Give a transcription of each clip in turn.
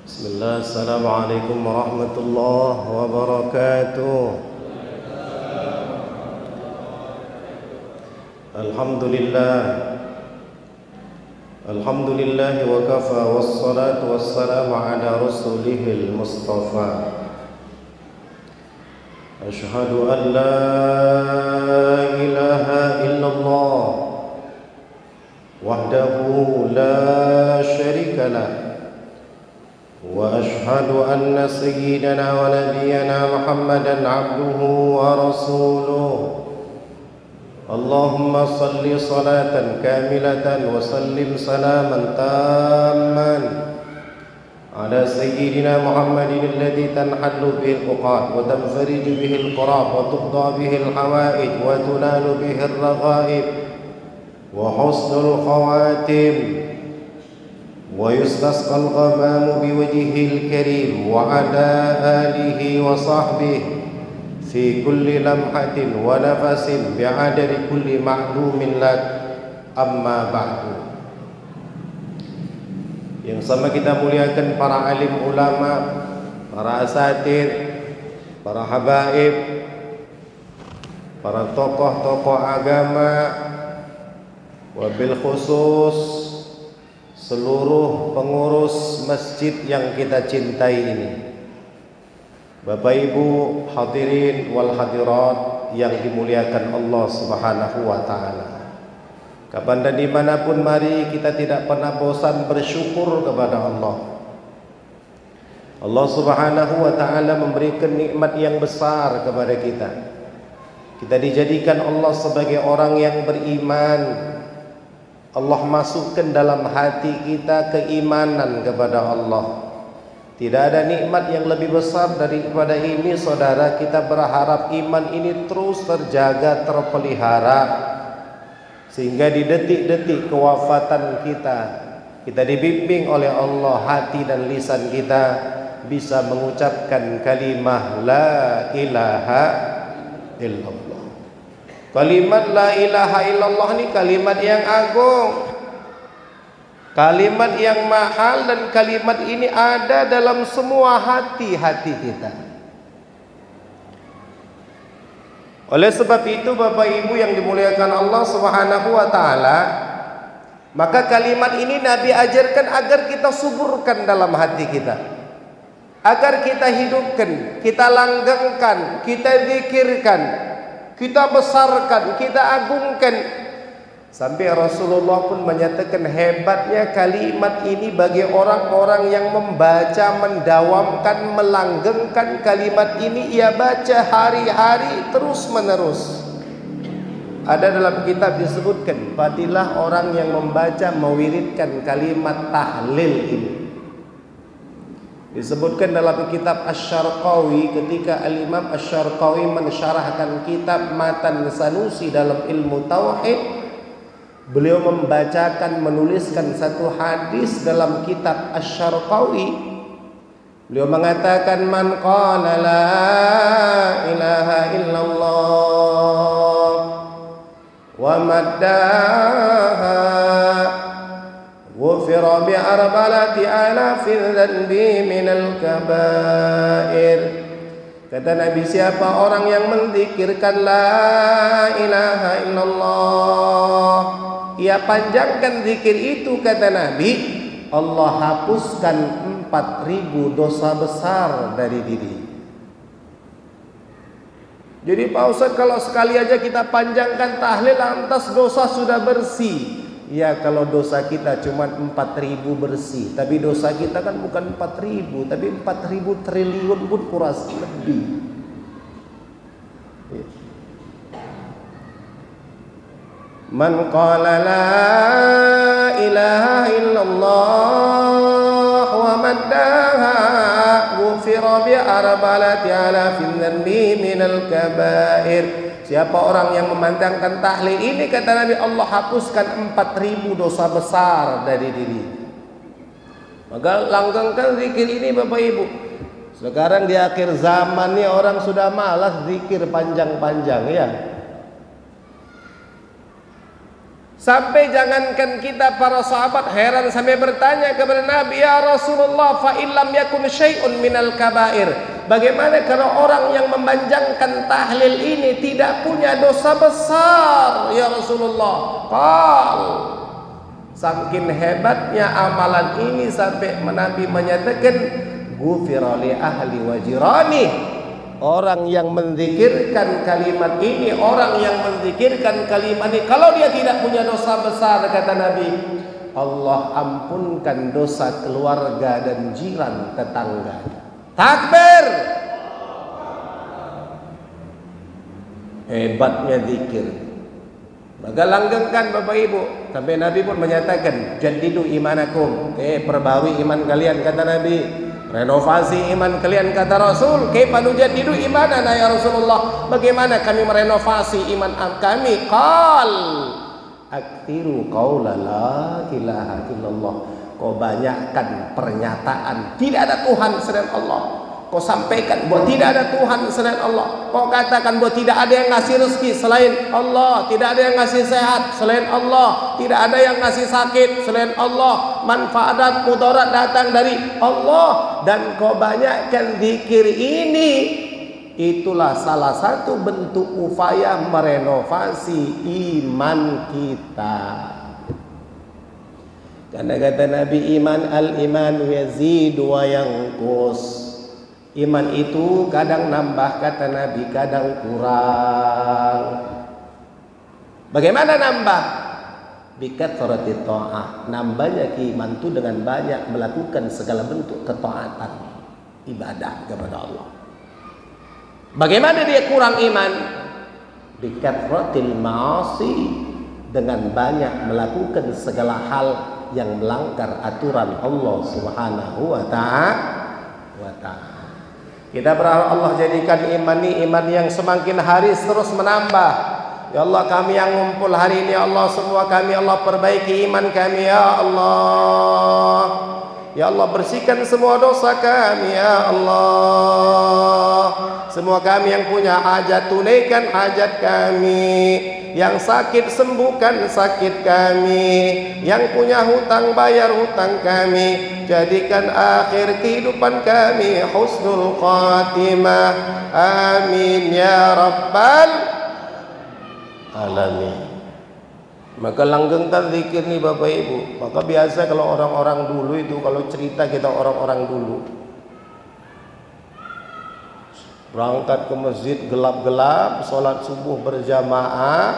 Bismillah, assalamualaikum warahmatullahi wabarakatuh. Alhamdulillah, alhamdulillah wa kafa, wassalatu wassalamu ala rasulihil mustafa. Ashhadu an la ilaha illallah wahdahu la syarika lah, wa ashhadu anna sayyidana wa nabiyyana Muhammadan abduhu wa rasuluh. Allahumma salli salatan kamilatan wa sallim salaman tamman ala sayyidina Muhammadin alladhi tanhallu bihi al-uqad wa tanfariju bihi al-qurab wa tuqda bihi al-hawaij wa tunalu bihi al-raghaib wa husnul khawatim wa yustasqa al-ghamamu biwajhihi al-karim wa ala alihi wa sahbihi fi kulli lamhatin wa nafasin bi'adadi kulli ma'lumin lak, amma ba'du. Yang sama kita muliakan para alim ulama, para asatir, para habaib, para tokoh-tokoh agama, wabil khusus seluruh pengurus masjid yang kita cintai ini. Bapak Ibu hadirin wal hadirat yang dimuliakan Allah Subhanahu wa ta'ala, kapan dan dimanapun mari kita tidak pernah bosan bersyukur kepada Allah. Allah Subhanahu wa ta'ala memberikan nikmat yang besar kepada kita. Kita dijadikan Allah sebagai orang yang beriman. Allah masukkan dalam hati kita keimanan kepada Allah. Tidak ada nikmat yang lebih besar daripada ini, saudara. Kita berharap iman ini terus terjaga, terpelihara, sehingga di detik-detik kewafatan kita dibimbing oleh Allah, hati dan lisan kita bisa mengucapkan kalimah la ilaha illallah. Kalimat la ilaha illallah ini kalimat yang agung, kalimat yang mahal, dan kalimat ini ada dalam semua hati-hati kita. Oleh sebab itu Bapak Ibu yang dimuliakan Allah Subhanahu wa ta'ala, maka kalimat ini Nabi ajarkan agar kita suburkan dalam hati kita, agar kita hidupkan, kita langgengkan, kita zikirkan, kita besarkan, kita agungkan. Sampai Rasulullah pun menyatakan hebatnya kalimat ini bagi orang-orang yang membaca, mendawamkan, melanggengkan kalimat ini. Ia baca hari-hari terus menerus. Ada dalam kitab disebutkan fadilah orang yang membaca, mewiridkan kalimat tahlil ini. Disebutkan dalam kitab Asy-Syarqawi ketika Al-Imam Asy-Syarqawi mensyarahkan kitab Matan Sanusi dalam ilmu tauhid. Beliau membacakan, menuliskan satu hadis dalam kitab Asy-Syarqawi. Beliau mengatakan, man qala la ilaha illallah wa maddaha ghufira bi arba'ati alafin dhanbi minal kabair. Kata Nabi, siapa orang yang menzikirkan la ilaha illallah, ia panjangkan zikir itu, kata Nabi, Allah hapuskan 4.000 dosa besar dari diri. Jadi Pak Ustaz, kalau sekali aja kita panjangkan tahlil lantas dosa sudah bersih. Ya, kalau dosa kita cuma 4.000 bersih, tapi dosa kita kan bukan 4.000, tapi 4.000 triliun pun kuras lebih. Man qala la ilaha illallah wa maddaha ghufira bi arba'ati alafin dhanbi minal kabair. Siapa orang yang memandangkan tahlil ini, kata Nabi, Allah hapuskan 4.000 dosa besar dari diri. Maka langgengkan zikir ini Bapak Ibu. Sekarang di akhir zaman nih orang sudah malas zikir panjang-panjang ya. Sampai jangankan kita para sahabat heran sampai bertanya kepada Nabi, ya Rasulullah, fa illam yakun syai'un minal kabair. Bagaimana kalau orang yang memanjangkan tahlil ini tidak punya dosa besar ya Rasulullah? Qal, saking hebatnya amalan ini sampai Nabi menyatakan, ghufira li ahli wa jirani. Orang yang menzikirkan kalimat ini, orang yang menzikirkan kalimat ini, kalau dia tidak punya dosa besar, kata Nabi, Allah ampunkan dosa keluarga dan jiran tetangga. Takbir! Hebatnya zikir. Maka langgengkan Bapak Ibu. Sampai Nabi pun menyatakan, jadidu imanakum. Perbarui iman kalian, kata Nabi. Renovasi iman kalian, kata Rasul. Kaifa nujaddidu imanana ya Rasulullah? Bagaimana kami merenovasi iman kami? Qal aktiru qaula la ilaha illallah. Kau banyakkan pernyataan tidak ada Tuhan selain Allah. Kau sampaikan bahwa tidak ada Tuhan selain Allah. Kau katakan bahwa tidak ada yang ngasih rezeki selain Allah, tidak ada yang ngasih sehat selain Allah, tidak ada yang ngasih sakit selain Allah, manfaat mudarat datang dari Allah. Dan kau banyakkan zikir ini, itulah salah satu bentuk upaya merenovasi iman kita. Karena kata Nabi, al-iman yazid wa yanqus. Iman itu kadang nambah, kata Nabi, kadang kurang. Bagaimana nambah? Bikatsrati ta'ah. Nambahnya iman itu dengan banyak melakukan segala bentuk ketaatan, ibadah kepada Allah. Bagaimana dia kurang iman? Bikatsratil ma'asi. Dengan banyak melakukan segala hal yang melanggar aturan Allah Subhanahu wa ta'ala. Kita berharap Allah jadikan iman ini iman yang semakin hari terus menambah. Ya Allah, kami yang ngumpul hari ini, ya Allah, semua kami, Allah, perbaiki iman kami, ya Allah. Ya Allah, bersihkan semua dosa kami, ya Allah. Semua kami yang punya hajat, tunaikan hajat kami. Yang sakit, sembuhkan sakit kami. Yang punya hutang, bayar hutang kami. Jadikan akhir kehidupan kami husnul khatimah. Amin ya rabbal alamin. Maka langgengkan zikir nih Bapak Ibu. Maka biasa kalau orang-orang dulu itu, kalau cerita kita orang-orang dulu, berangkat ke masjid gelap-gelap, sholat subuh berjamaah,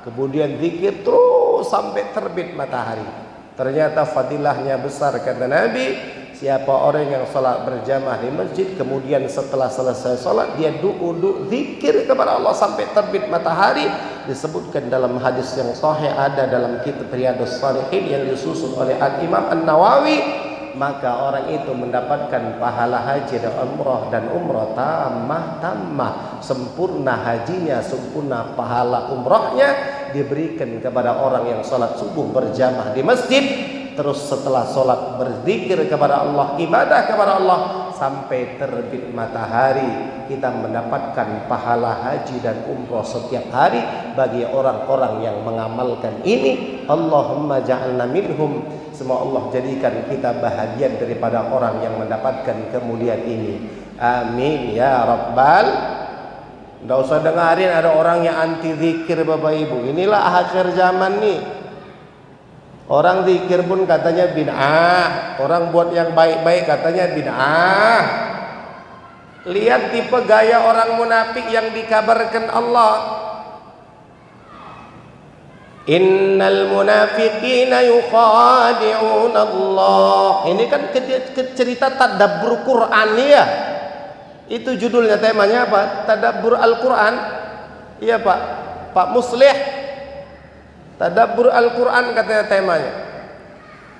kemudian zikir terus sampai terbit matahari. Ternyata fadilahnya besar, kata Nabi. Siapa orang yang sholat berjamaah di masjid, kemudian setelah selesai sholat dia zikir kepada Allah sampai terbit matahari. Disebutkan dalam hadis yang sahih, ada dalam kitab Riyadhus Shalihin yang disusun oleh Al-Imam An-Nawawi. Maka orang itu mendapatkan pahala haji dan umrah tammah, sempurna hajinya, sempurna pahala umrahnya diberikan kepada orang yang sholat subuh berjamaah di masjid. Terus setelah sholat berzikir kepada Allah, ibadah kepada Allah sampai terbit matahari. Kita mendapatkan pahala haji dan umrah setiap hari bagi orang-orang yang mengamalkan ini. Allahumma ja'alna minhum. Semoga Allah jadikan kita bahagian daripada orang yang mendapatkan kemuliaan ini. Amin ya rabbal. Tidak usah dengarin ada orang yang anti zikir Bapak Ibu. Inilah akhir zaman nih. Orang zikir pun katanya bid'ah. Orang buat yang baik-baik katanya bid'ah. Lihat tipe gaya orang munafik yang dikabarkan Allah. Innal munafiqina yukhadi'un Allah. Ini kan cerita tadabbur Quran ya. Itu judulnya, temanya apa? Tadabbur Al-Quran. Iya Pak, Pak Muslih. Tadabbur Al-Quran katanya temanya.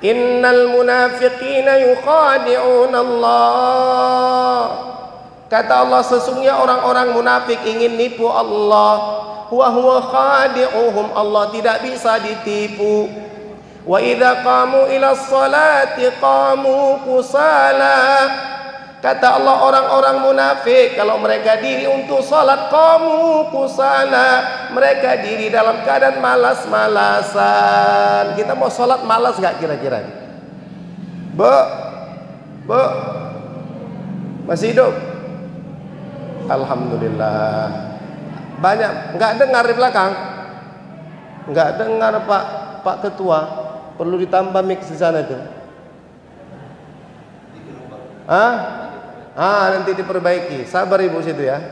Innal munafiqina yukhadi'un Allah. Kata Allah, sesungguhnya orang-orang munafik ingin nipu Allah. Wa huwa khadi'uhum, Allah tidak bisa ditipu. Wa idza qamu ila sholati qamu kusala. Kata Allah, orang-orang munafik kalau mereka diri untuk salat qamu kusala, mereka diri dalam keadaan malas-malasan. Kita mau salat malas gak kira-kira? Bu, masih hidup? Alhamdulillah. Banyak nggak dengar di belakang? Nggak dengar Pak Ketua. Perlu ditambah mix di sana tuh. Nanti diperbaiki. Sabar ibu situ ya.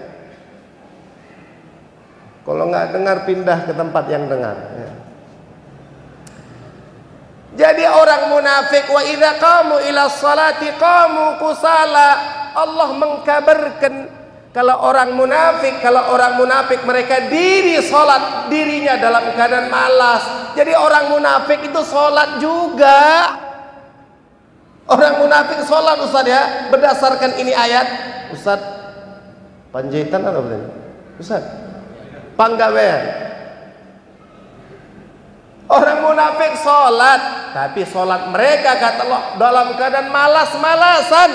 Kalau nggak dengar pindah ke tempat yang dengar. Ya. Jadi orang munafik wa idza qamu ila sholati qamu kusala. Allah mengkabarkan kalau orang munafik mereka diri salat, dirinya dalam keadaan malas. Jadi orang munafik itu salat juga. Orang munafik sholat Ustaz ya, berdasarkan ini ayat. Ustaz Panjaitan apa ini? Ustaz Panggawean. Orang munafik sholat, tapi sholat mereka kata Allah dalam keadaan malas-malasan.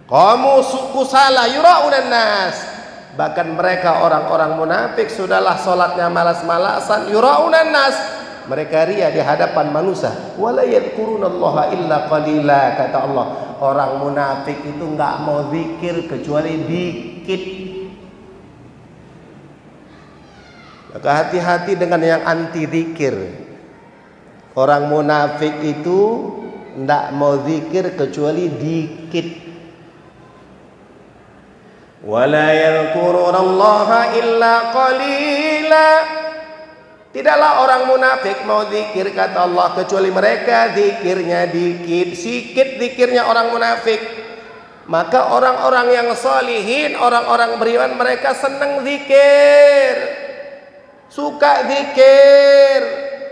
Qamu kusala yura'unan nas. Bahkan mereka orang-orang munafik sudahlah sholatnya malas-malasan, yura'unan nas. Mereka ria di hadapan manusia. Wala yadhkurunallaha illa qalila, kata Allah. Orang munafik itu enggak mau zikir kecuali dikit. Maka hati-hati dengan yang anti zikir. Orang munafik itu enggak mau zikir kecuali dikit. Wala yadhkurunallaha illa qalila. Tidaklah orang munafik mau zikir kata Allah kecuali mereka zikirnya dikit, sikit zikirnya orang munafik. Maka orang-orang yang solihin, orang-orang beriman mereka senang zikir, suka zikir,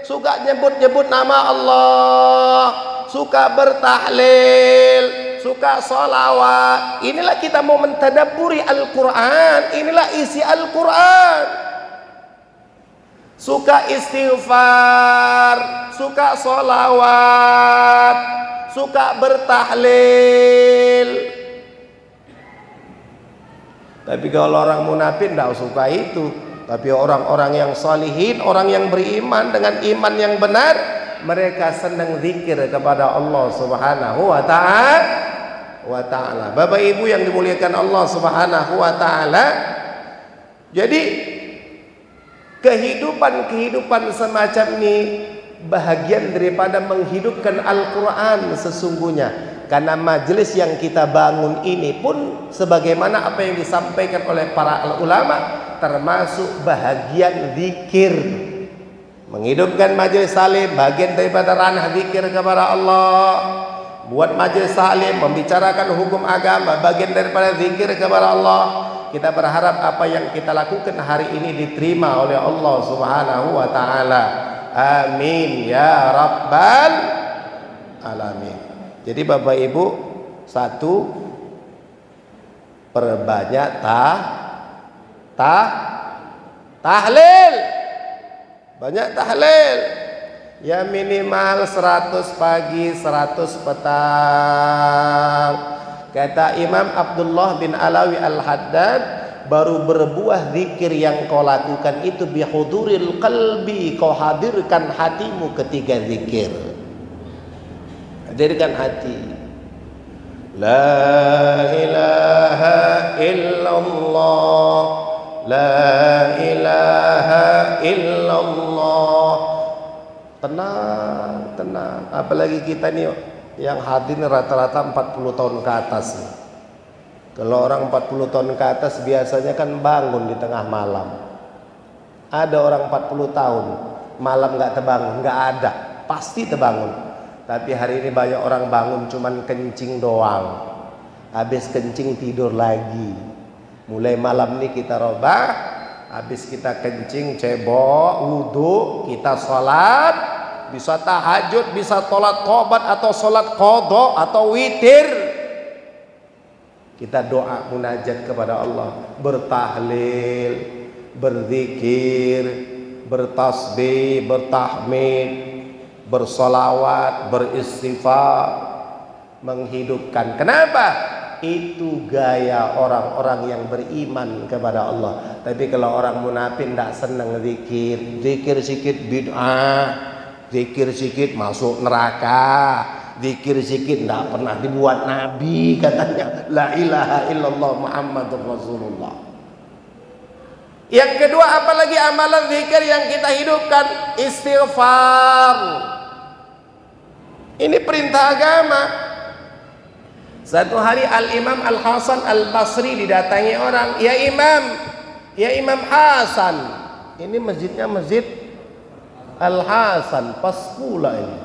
suka nyebut-nyebut nama Allah, suka bertahlil, suka sholawat. Inilah kita mau mentadabburi Al-Quran, inilah isi Al-Quran. Suka istighfar, suka sholawat, suka bertahlil. Tapi kalau orang munafik tidak suka itu. Tapi orang-orang yang salihin, orang yang beriman dengan iman yang benar, mereka senang zikir kepada Allah Subhanahu wa ta'ala. Bapak Ibu yang dimuliakan Allah Subhanahu wa ta'ala. Jadi kehidupan semacam ini bahagian daripada menghidupkan Al-Quran sesungguhnya. Karena majelis yang kita bangun ini pun sebagaimana apa yang disampaikan oleh para ulama, termasuk bahagian zikir. Menghidupkan majelis salim bagian daripada ranah zikir kepada Allah. Buat majelis salim membicarakan hukum agama bagian daripada zikir kepada Allah. Kita berharap apa yang kita lakukan hari ini diterima oleh Allah Subhanahu wa ta'ala. Amin ya rabbal alamin. Jadi Bapak Ibu, satu, perbanyak tahlil. Banyak tahlil. Ya minimal 100 pagi, 100 petang. Kata Imam Abdullah bin Alawi Al-Haddad, baru berbuah zikir yang kau lakukan itu bihuduril qalbi, kau hadirkan hatimu ketika zikir. Hadirkan hati. La ilaha illallah, la ilaha illallah. Tenang, tenang. Apalagi kita nih yang hadir rata-rata 40 tahun ke atas. Kalau orang 40 tahun ke atas biasanya kan bangun di tengah malam. Ada orang 40 tahun malam nggak terbangun, nggak ada, pasti terbangun. Tapi hari ini banyak orang bangun cuman kencing doang, habis kencing tidur lagi. Mulai malam ini kita robah, habis kita kencing cebok, wudhu, kita sholat. Bisa tahajud, bisa sholat tobat atau sholat qadha atau witir. Kita doa munajat kepada Allah, bertahlil, berzikir, bertasbih, bertahmid, bersolawat, beristighfar, menghidupkan. Kenapa? itu gaya orang-orang yang beriman kepada Allah. Tapi kalau orang munafik tidak senang zikir, zikir sikit bid'ah, zikir sikit masuk neraka, zikir sikit tidak pernah dibuat Nabi katanya. La ilaha illallah Muhammadur Rasulullah. Yang kedua, apalagi amalan zikir yang kita hidupkan? Istighfar. Ini perintah agama. Satu hari Al-Imam Al-Hasan Al-Basri didatangi orang, ya Imam Hasan. Ini masjidnya Masjid Al-Hasan, pas pula ini.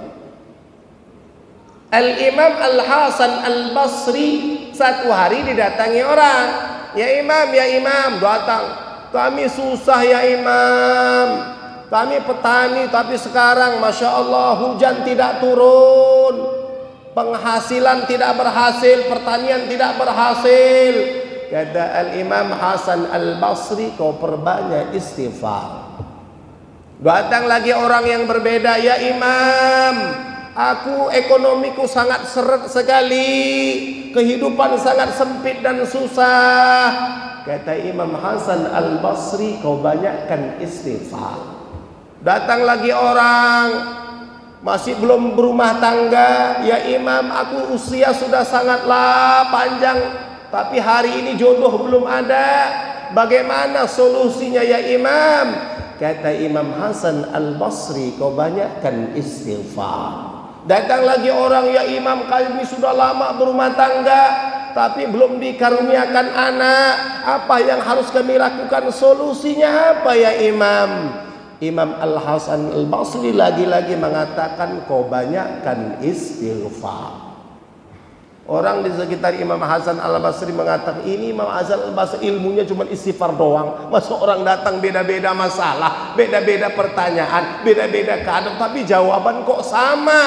Al-Imam Al-Hasan Al-Basri satu hari didatangi orang, ya Imam, datang. Kami susah ya Imam, kami petani tapi sekarang Masya Allah hujan tidak turun, penghasilan tidak berhasil, pertanian tidak berhasil. Kata Al-Imam Hasan Al-Basri, kau perbanyak istighfar. Datang lagi orang yang berbeda, ya Imam, aku ekonomiku sangat seret sekali, kehidupan sangat sempit dan susah. Kata Imam Hasan Al-Basri, kau banyakkan istighfar. Datang lagi orang masih belum berumah tangga, ya Imam, aku usia sudah sangatlah panjang, tapi hari ini jodoh belum ada. Bagaimana solusinya ya Imam? Kata Imam Hasan Al-Basri, kau banyakkan istighfar. Datang lagi orang, ya Imam, kami sudah lama berumah tangga tapi belum dikaruniakan anak. Apa yang harus kami lakukan? Solusinya apa ya Imam? Imam Al-Hasan Al-Basri lagi-lagi mengatakan, kau banyakkan istighfar. Orang di sekitar Imam Hasan Al-Basri mengatakan, ini Imam Hasan Al-Basri ilmunya cuma istighfar doang. Masa orang datang beda-beda masalah, beda-beda pertanyaan, beda-beda keadaan, tapi jawaban kok sama.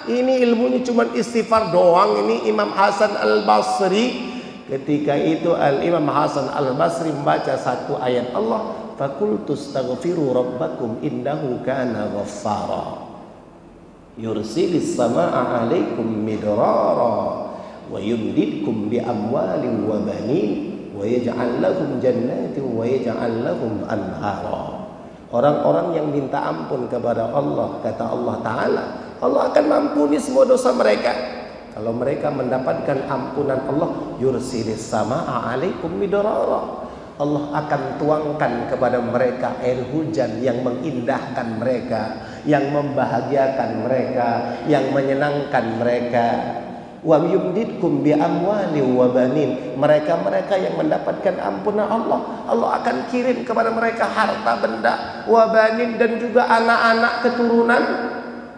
Ini ilmunya cuma istighfar doang. Ini Imam Hasan Al-Basri. Ketika itu Al-Imam Hasan Al-Basri membaca satu ayat Allah, fakultu astaghfiru rabbakum innahu kana ghaffara yursilis samaa'a 'alaikum midrara wa yumdidkum bi amwalin wa banin wa yaj'al lakum jannatin wa yaj'al lakum anhara. Orang-orang yang minta ampun kepada Allah, kata Allah Ta'ala, Allah akan mampuni semua dosa mereka. Kalau mereka mendapatkan ampunan Allah, yursilis samaa'a 'alaikum midrara, Allah akan tuangkan kepada mereka air hujan yang mengindahkan mereka, yang membahagiakan mereka, yang menyenangkan mereka. Wa yumdidkum bi amwali wa banin, mereka-mereka yang mendapatkan ampunan Allah, Allah akan kirim kepada mereka harta benda, wa banin, dan juga anak-anak keturunan.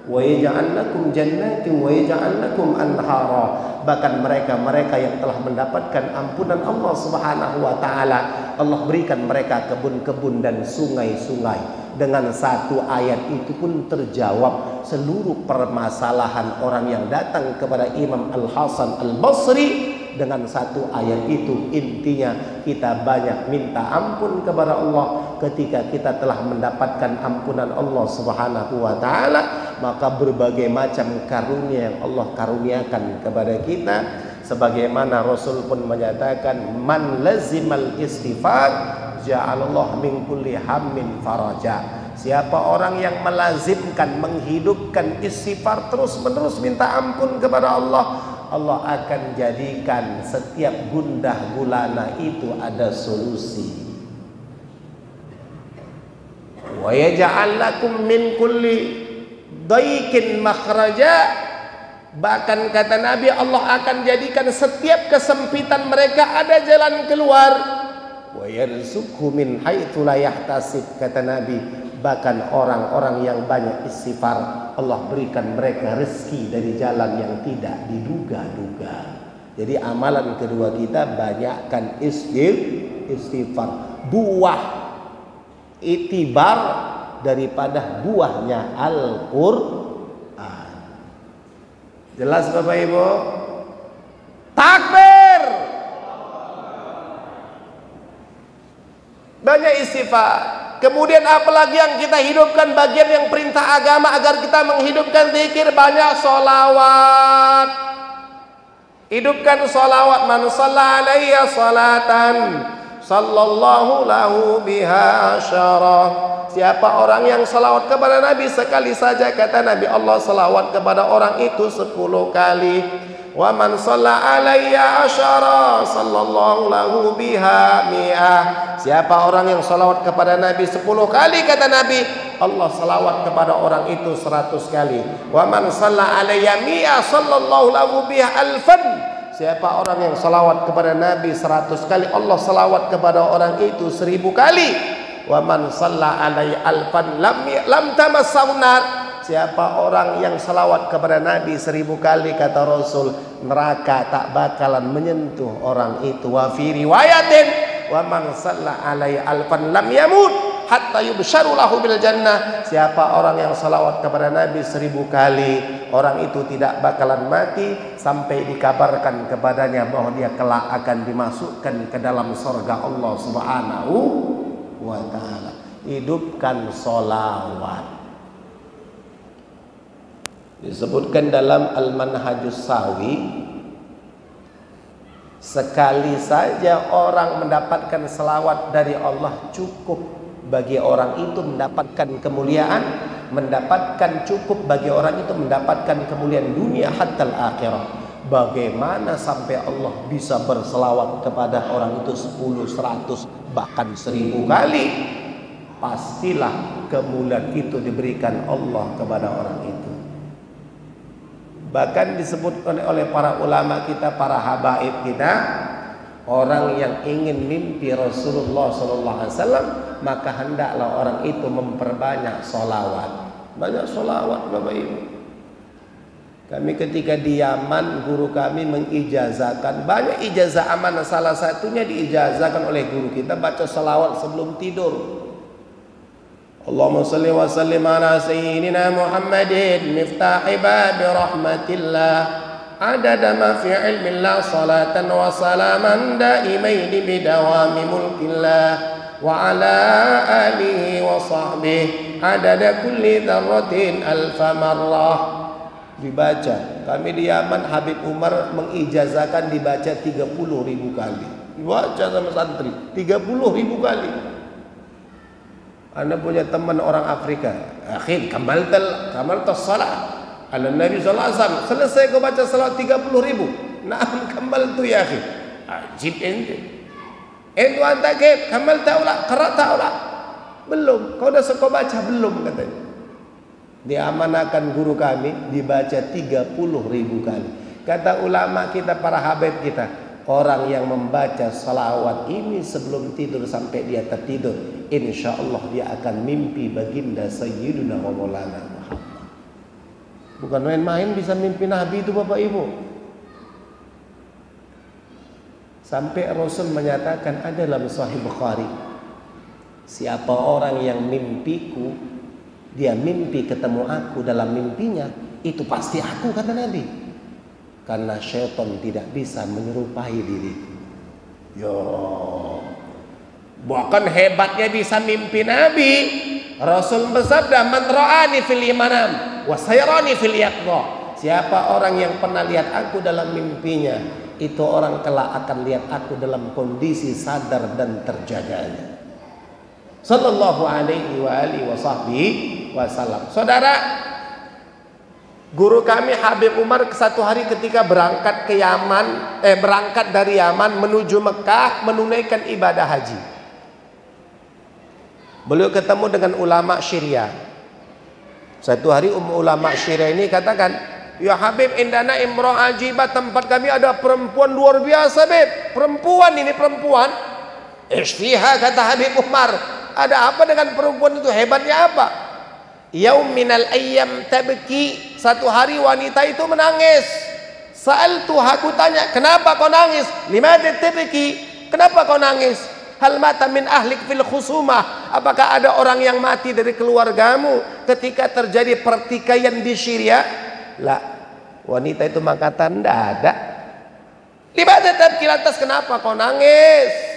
Wa yaj'al lakum jannatin wa yaj'al lakum anhara. Bahkan mereka-mereka yang telah mendapatkan ampunan Allah Subhanahu wa taala, Allah berikan mereka kebun-kebun dan sungai-sungai. Dengan satu ayat itu pun terjawab seluruh permasalahan orang yang datang kepada Imam Al-Hasan Al-Basri. Dengan satu ayat itu intinya kita banyak minta ampun kepada Allah. Ketika kita telah mendapatkan ampunan Allah Subhanahu wa taala, maka berbagai macam karunia yang Allah karuniakan kepada kita. Sebagaimana Rasul pun menyatakan, man lazimal istighfar ja'alallah min kulli hammin faraja. Siapa orang yang melazimkan, menghidupkan istighfar terus-menerus minta ampun kepada Allah, Allah akan jadikan setiap gundah gulana itu ada solusi. Wa yaj'al lakum min kulli daikin makhraja. Bahkan kata Nabi, Allah akan jadikan setiap kesempitan mereka ada jalan keluar. Wa yarzuqhu min haitsu la yahtasib, kata Nabi. Bahkan orang-orang yang banyak istighfar, Allah berikan mereka rezeki dari jalan yang tidak diduga-duga. Jadi amalan kedua kita, banyakkan istighfar. Buah itibar daripada buahnya Al-Qur'an. Jelas Bapak Ibu? Takbir. Banyak istighfar. Kemudian apalagi yang kita hidupkan, bagian yang perintah agama agar kita menghidupkan zikir, banyak sholawat. Hidupkan salawat. Man shalla alayya salatan sallallahu lahu biha asyara. Siapa orang yang salawat kepada Nabi sekali saja, kata Nabi, Allah salawat kepada orang itu 10 kali. Wa man shalla alayya asyara sallallahu lahu biha mi'ah. Siapa orang yang salawat kepada Nabi 10 kali, kata Nabi, Allah salawat kepada orang itu 100 kali. Wa man shalla alayya mi'ah sallallahu lahu biha alfan. Siapa orang yang salawat kepada Nabi 100 kali, Allah salawat kepada orang itu 1000 kali. Wa man shalla alayya alfan lam tamassahu nar. Siapa orang yang salawat kepada Nabi 1000 kali, kata Rasul, neraka tak bakalan menyentuh orang itu. Wa fi riwayatin wa man shalla alayya alfan lam yamut hatta yubsyaru lahu bil jannah. Siapa orang yang salawat kepada Nabi 1000 kali, orang itu tidak bakalan mati sampai dikabarkan kepadanya bahwa dia kelak akan dimasukkan ke dalam surga Allah Subhanahu wa ta'ala. Hidupkan solawat. Disebutkan dalam Al-Manhajus Sawi, sekali saja orang mendapatkan selawat dari Allah cukup bagi orang itu mendapatkan kemuliaan, cukup bagi orang itu mendapatkan kemuliaan dunia hatta akhirah. Bagaimana sampai Allah bisa berselawat kepada orang itu 10, 100, bahkan 1000 kali? Pastilah kemuliaan itu diberikan Allah kepada orang itu. Bahkan disebutkan oleh para ulama kita, para habaib kita, orang yang ingin mimpi Rasulullah SAW, maka hendaklah orang itu memperbanyak solawat. Banyak solawat, Bapak Ibu. Kami ketika di Yaman, guru kami mengijazahkan, banyak ijazah amanah, salah satunya diijazahkan oleh guru kita baca solawat sebelum tidur. Allahumma salli wa sallim ala sayyidina Muhammadin miftahi babi rahmatillah adada ma fi ilmillah salatan wa salaman daimaini bidawami mulkillah wa ala alihi wa sahbihi adada kulli dharratin alfa marrah. Dibaca. Kami di Yaman, Habib Umar mengijazahkan dibaca 30.000 kali. Dibaca sama santri 30.000 kali. Anda punya teman orang Afrika, akhir kamaltal salat ala Nabi sallallahu alaihi wasallam. Selesai kau baca salat 30.000. Naam kamaltu ya akhi. Ajib ente. Entu anta kif kamalta ula qara'ta ula. Belum. Kau dah kau baca belum, katanya. Diamanahkan guru kami dibaca 30.000 kali. Kata ulama kita, para habib kita, orang yang membaca salawat ini sebelum tidur sampai dia tertidur, insya Allah dia akan mimpi baginda Sayyiduna wa Maulana Muhammad. Bukan main-main bisa mimpi Nabi itu, Bapak Ibu. Sampai Rasul menyatakan ada dalam Sahih Bukhari, siapa orang yang mimpiku, dia mimpi ketemu aku dalam mimpinya, itu pasti aku, kata Nabi. Karena syaitan tidak bisa menyerupai diriku. Yo, bahkan hebatnya bisa mimpi Nabi. Rasul bersabda, man ra'ani fil manam wa sayrani fil yaqdha. Siapa orang yang pernah lihat aku dalam mimpinya, itu orang kelak akan lihat aku dalam kondisi sadar dan terjaganya. Sallallahu alaihi wa alihi wa sahbihi wasallam. Saudara, guru kami Habib Umar satu hari ketika berangkat ke Yaman, berangkat dari Yaman menuju Mekah menunaikan ibadah haji. Beliau ketemu dengan ulama Syria. Satu hari ulama Syria ini katakan, ya Habib, indana imra'ah ajibah, tempat kami ada perempuan luar biasa, Beb. Perempuan ini perempuan. Istiha, kata Habib Umar. Ada apa dengan perempuan itu? Hebatnya apa? Yaum minal ayyam tabki, satu hari wanita itu menangis. Sa'altu, aku tanya, kenapa kau nangis? Limadha tabki, kenapa kau nangis? Hal mata min ahlik fil khusumah, apakah ada orang yang mati dari keluargamu ketika terjadi pertikaian di Syria? La, wanita itu mengatakan, tidak ada. Limadha tabki, lantas kenapa kau nangis?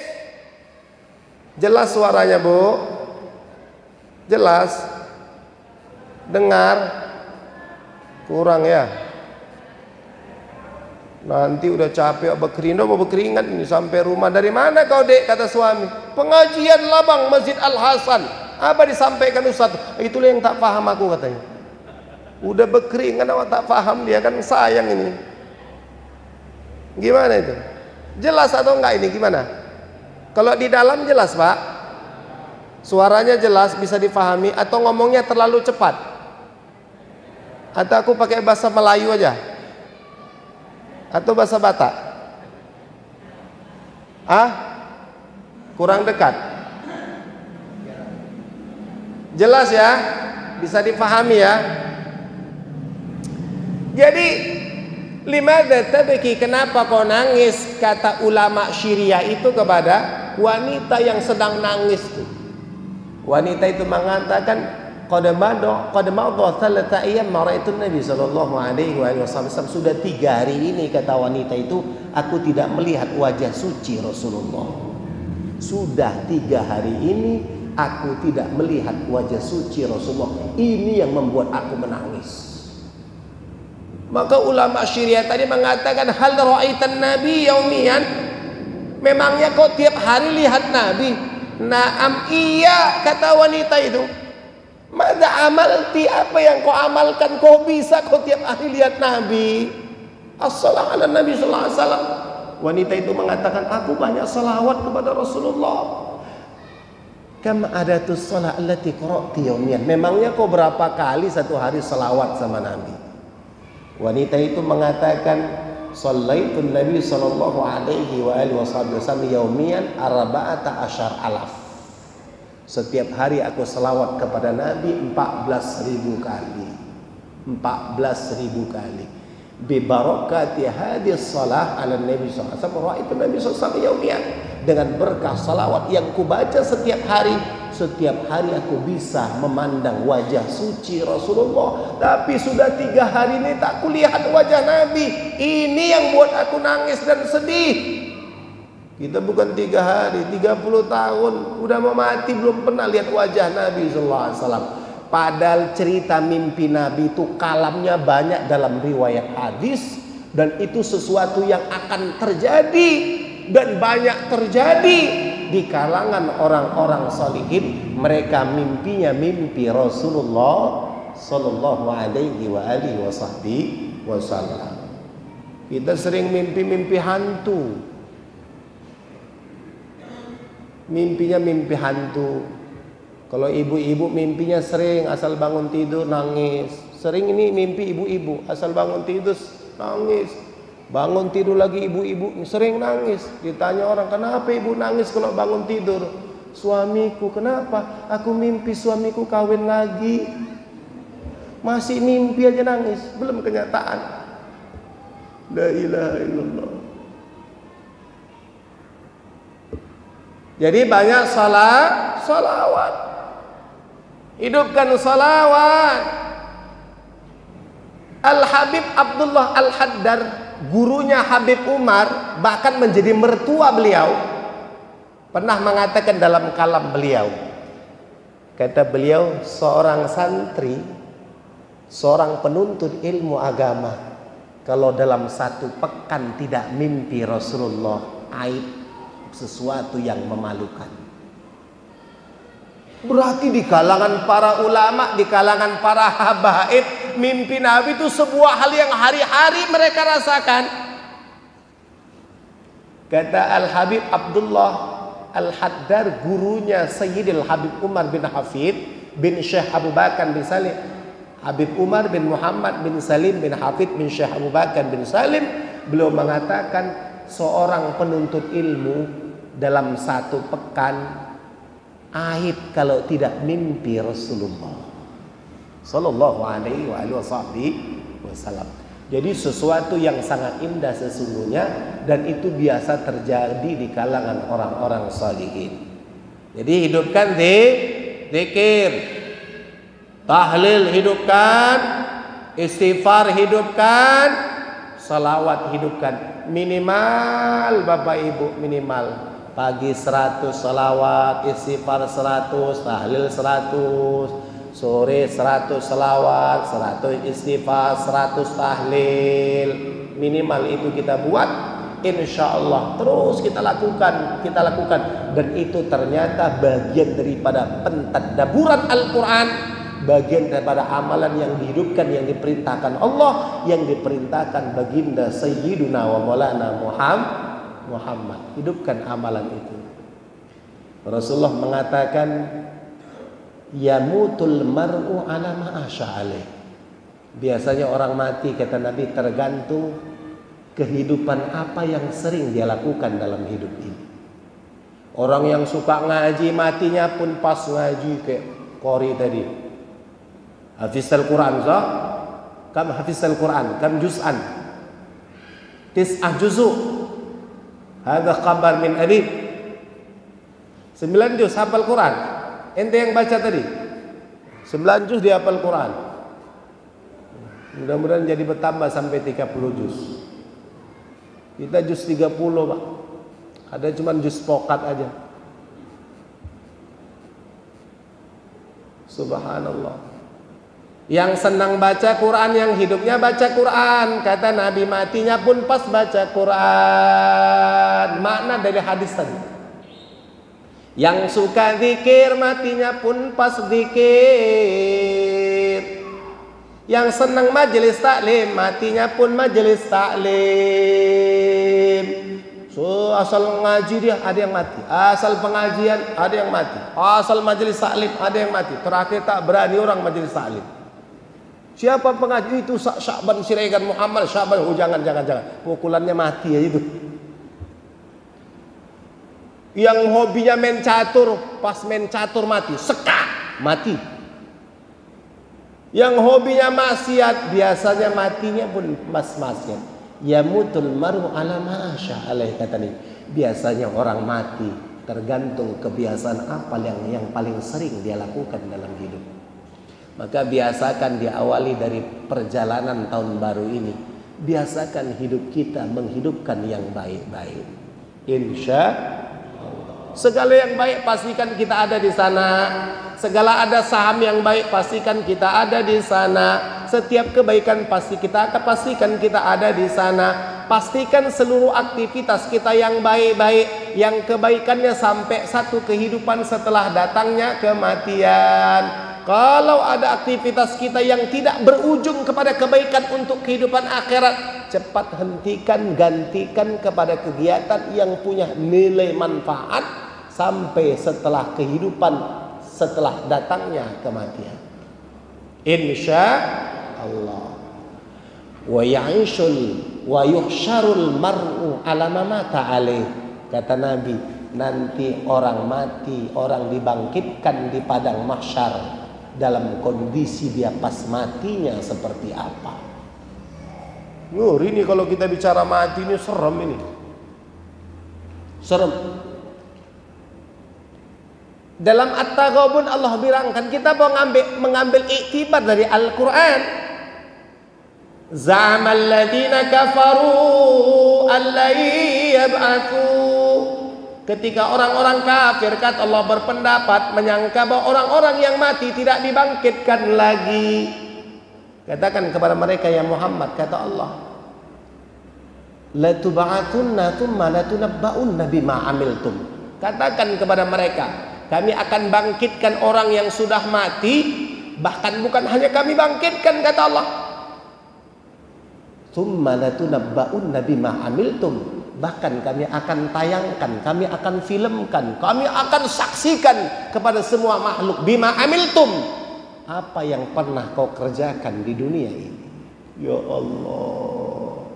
Jelas suaranya, Bu? Jelas? Dengar? Kurang ya? Nanti udah capek berkeringat, mau berkeringat ini sampai rumah. Dari mana kau dek? Kata suami. Pengajian Labang Masjid Al Hasan. Apa disampaikan Ustaz? Itulah yang tak paham aku katanya. Udah berkeringat awak tak paham, dia kan sayang ini. Gimana itu? Jelas atau enggak ini gimana? Kalau di dalam jelas Pak, suaranya jelas bisa difahami atau ngomongnya terlalu cepat? Atau aku pakai bahasa Melayu aja? Atau bahasa Batak? Kurang dekat? Jelas ya? Bisa difahami ya? Jadi limadha tabki, kenapa kau nangis? Kata ulama Syria itu kepada wanita yang sedang nangis itu. Wanita itu mengatakan qad madha thalatha ayyam ma ra'aitu Nabi sallallahu alaihi wasallam. Sudah 3 hari ini, kata wanita itu, aku tidak melihat wajah suci Rasulullah. Sudah 3 hari ini aku tidak melihat wajah suci Rasulullah. Ini yang membuat aku menangis. Maka ulama Syria tadi mengatakan, hal ra'aitan nabi yaumiyan? Memangnya kau tiap hari lihat Nabi? Naam, iya, kata wanita itu. Mada amalti, apa yang kau amalkan? Kau bisa kau tiap hari lihat Nabi? As-salam ala Nabi sallallahu alaihi wasallam. Wanita itu mengatakan, aku banyak salawat kepada Rasulullah. Kam adatus shalah allati qara'ti yaumiyan? Memangnya kau berapa kali satu hari salawat sama Nabi? Wanita itu mengatakan, shallaitun Nabi sallallahu alaihi wasallam yaumiyan 14,000. Setiap hari aku selawat kepada Nabi 14.000 kali. 14.000 kali. Bi barakati hadis salah ala Nabi sallallahu alaihi wasallam, itu Nabi sallallahu alaihi wasallam. Dengan berkah salawat yang kubaca setiap hari aku bisa memandang wajah suci Rasulullah. Tapi sudah 3 hari ini tak kulihat wajah Nabi. Ini yang buat aku nangis dan sedih. Kita bukan 3 hari, 30 tahun udah mau mati belum pernah lihat wajah Nabi sallallahu alaihi wasallam. Padahal cerita mimpi Nabi itu kalamnya banyak dalam riwayat hadis, dan itu sesuatu yang akan terjadi dan banyak terjadi di kalangan orang-orang salihin. Mereka mimpinya mimpi Rasulullah sallallahu alaihi wasallam. Kita sering mimpi-mimpi hantu. Mimpinya mimpi hantu. Kalau ibu-ibu mimpinya sering asal bangun tidur nangis. Sering ini mimpi ibu-ibu, asal bangun tidur nangis. Bangun tidur lagi ibu-ibu sering nangis. Ditanya orang, kenapa ibu nangis kalau bangun tidur? Suamiku, kenapa? Aku mimpi suamiku kawin lagi. Masih mimpi aja nangis, belum kenyataan. La ilaha illallah. Jadi banyak salawat. Hidupkan salawat. Al-Habib Abdullah Al-Haddar, gurunya Habib Umar, bahkan menjadi mertua beliau, pernah mengatakan dalam kalam beliau, kata beliau, seorang santri, seorang penuntut ilmu agama, kalau dalam 1 pekan tidak mimpi Rasulullah, aib, sesuatu yang memalukan. Berarti di kalangan para ulama, di kalangan para habaib, mimpi Nabi itu sebuah hal yang hari-hari mereka rasakan. Kata Al-Habib Abdullah Al-Haddar, gurunya Sayyidil Habib Umar bin Hafid bin Syekh Abu Bakar bin Salim, Habib Umar bin Muhammad bin Salim bin Hafid bin Syekh Abu Bakar bin Salim, beliau mengatakan seorang penuntut ilmu dalam 1 pekan aib kalau tidak mimpi Rasulullah sallallahu alaihi wasallam. Jadi sesuatu yang sangat indah sesungguhnya, dan itu biasa terjadi di kalangan orang-orang salihin. Jadi hidupkan zikir, tahlil hidupkan, istighfar hidupkan, salawat hidupkan. Minimal Bapak Ibu, minimal pagi 100 salawat, istighfar 100, tahlil 100, sore 100 salawat, 100 istighfar, 100 tahlil. minimal itu kita buat, insya Allah terus kita lakukan, dan itu ternyata bagian daripada pentadabburan Al-Quran, bagian daripada amalan yang dihidupkan, yang diperintahkan Allah, yang diperintahkan baginda Sayyiduna wa Maulana Muhammad. Hidupkan amalan itu. Rasulullah mengatakan, yamutul mar'u ala ma'asha alaih. Biasanya orang mati, kata Nabi, tergantung kehidupan apa yang sering dia lakukan dalam hidup ini. Orang yang suka ngaji, matinya pun pas ngaji, kayak Qori tadi. Hafizal Quran, so? Kam hafizal Quran, kam juz'an? Tis'ah juzu'. Hadha khabar min Habib. 9 juz hafal Quran. Ente yang baca tadi 9 juz dia hafal Quran. Mudah-mudahan jadi bertambah sampai 30 juz. Kita juz 30 Pak. Ada cuma juz pokat aja. Subhanallah. Yang senang baca Quran, yang hidupnya baca Quran, kata Nabi, matinya pun pas baca Quran. Makna dari hadis tadi. Yang suka zikir, matinya pun pas zikir. Yang senang majelis taklim, matinya pun majelis taklim. So, asal ngaji dia ada yang mati, asal pengajian ada yang mati, asal majelis taklim ada yang mati. Terakhir tak berani orang majelis taklim. Siapa pengaji itu? Sya'ban Siregar Muhammad Sya'ban. Oh jangan. Pukulannya mati ya itu. Yang hobinya main catur, pas main catur mati, sekak mati. Yang hobinya maksiat, biasanya matinya pun pas maksiat. Yamutul maru ala ma'asha alaih, kata nih. Biasanya orang mati tergantung kebiasaan apa yang paling sering dia lakukan dalam hidup. Maka biasakan diawali dari perjalanan tahun baru ini. Biasakan hidup kita menghidupkan yang baik-baik. Insya Allah. Segala yang baik pastikan kita ada di sana. Segala ada saham yang baik pastikan kita ada di sana. Setiap kebaikan pastikan kita ada di sana. Pastikan seluruh aktivitas kita yang baik-baik, yang kebaikannya sampai satu kehidupan setelah datangnya kematian. Kalau ada aktivitas kita yang tidak berujung kepada kebaikan untuk kehidupan akhirat, cepat hentikan, gantikan kepada kegiatan yang punya nilai manfaat sampai setelah kehidupan, setelah datangnya kematian. Insya Allah. Wa ya'ishul wa yuhsyarul mar'u ala ma mata alaih. Kata Nabi, nanti orang mati, orang dibangkitkan di padang mahsyar dalam kondisi dia pas matinya seperti apa. Ini kalau kita bicara mati ini serem ini. Serem. Dalam At-Taghabun Allah bilangkan kita mau mengambil iktibar dari Al-Quran. Za'amal ladzina kafaru alla yab'atsu. Ketika orang-orang kafir, kata Allah, berpendapat menyangka bahwa orang-orang yang mati tidak dibangkitkan lagi. Katakan kepada mereka, ya Muhammad, kata Allah, la tub'atsunna tsumma la tunabba'unna bima 'amiltum. Katakan kepada mereka, kami akan bangkitkan orang yang sudah mati, bahkan bukan hanya kami bangkitkan, kata Allah, tsumma la tunabba'unna bima 'amiltum. Bahkan kami akan tayangkan, kami akan filmkan, kami akan saksikan kepada semua makhluk bima amiltum, apa yang pernah kau kerjakan di dunia ini. Ya Allah,